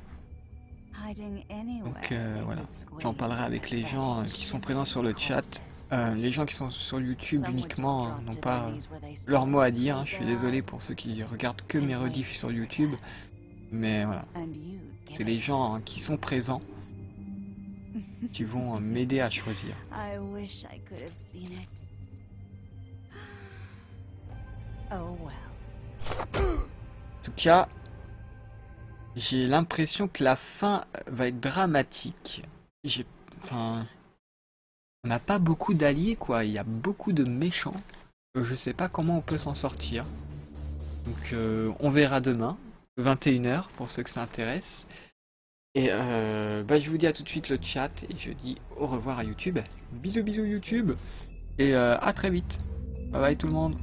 Donc voilà, j'en parlerai avec les gens qui sont présents sur le chat. Les gens qui sont sur YouTube uniquement n'ont pas leur mot à dire. Hein. Je suis désolé pour ceux qui regardent que mes rediffs sur YouTube. Mais voilà, c'est les gens qui sont présents qui vont m'aider à choisir. En tout cas, j'ai l'impression que la fin va être dramatique. Enfin, on n'a pas beaucoup d'alliés, quoi. Il y a beaucoup de méchants. Je sais pas comment on peut s'en sortir. Donc, on verra demain, 21h, pour ceux que ça intéresse. Et je vous dis à tout de suite le chat. Et je dis au revoir à YouTube. Bisous, bisous YouTube. Et à très vite. Bye bye tout le monde.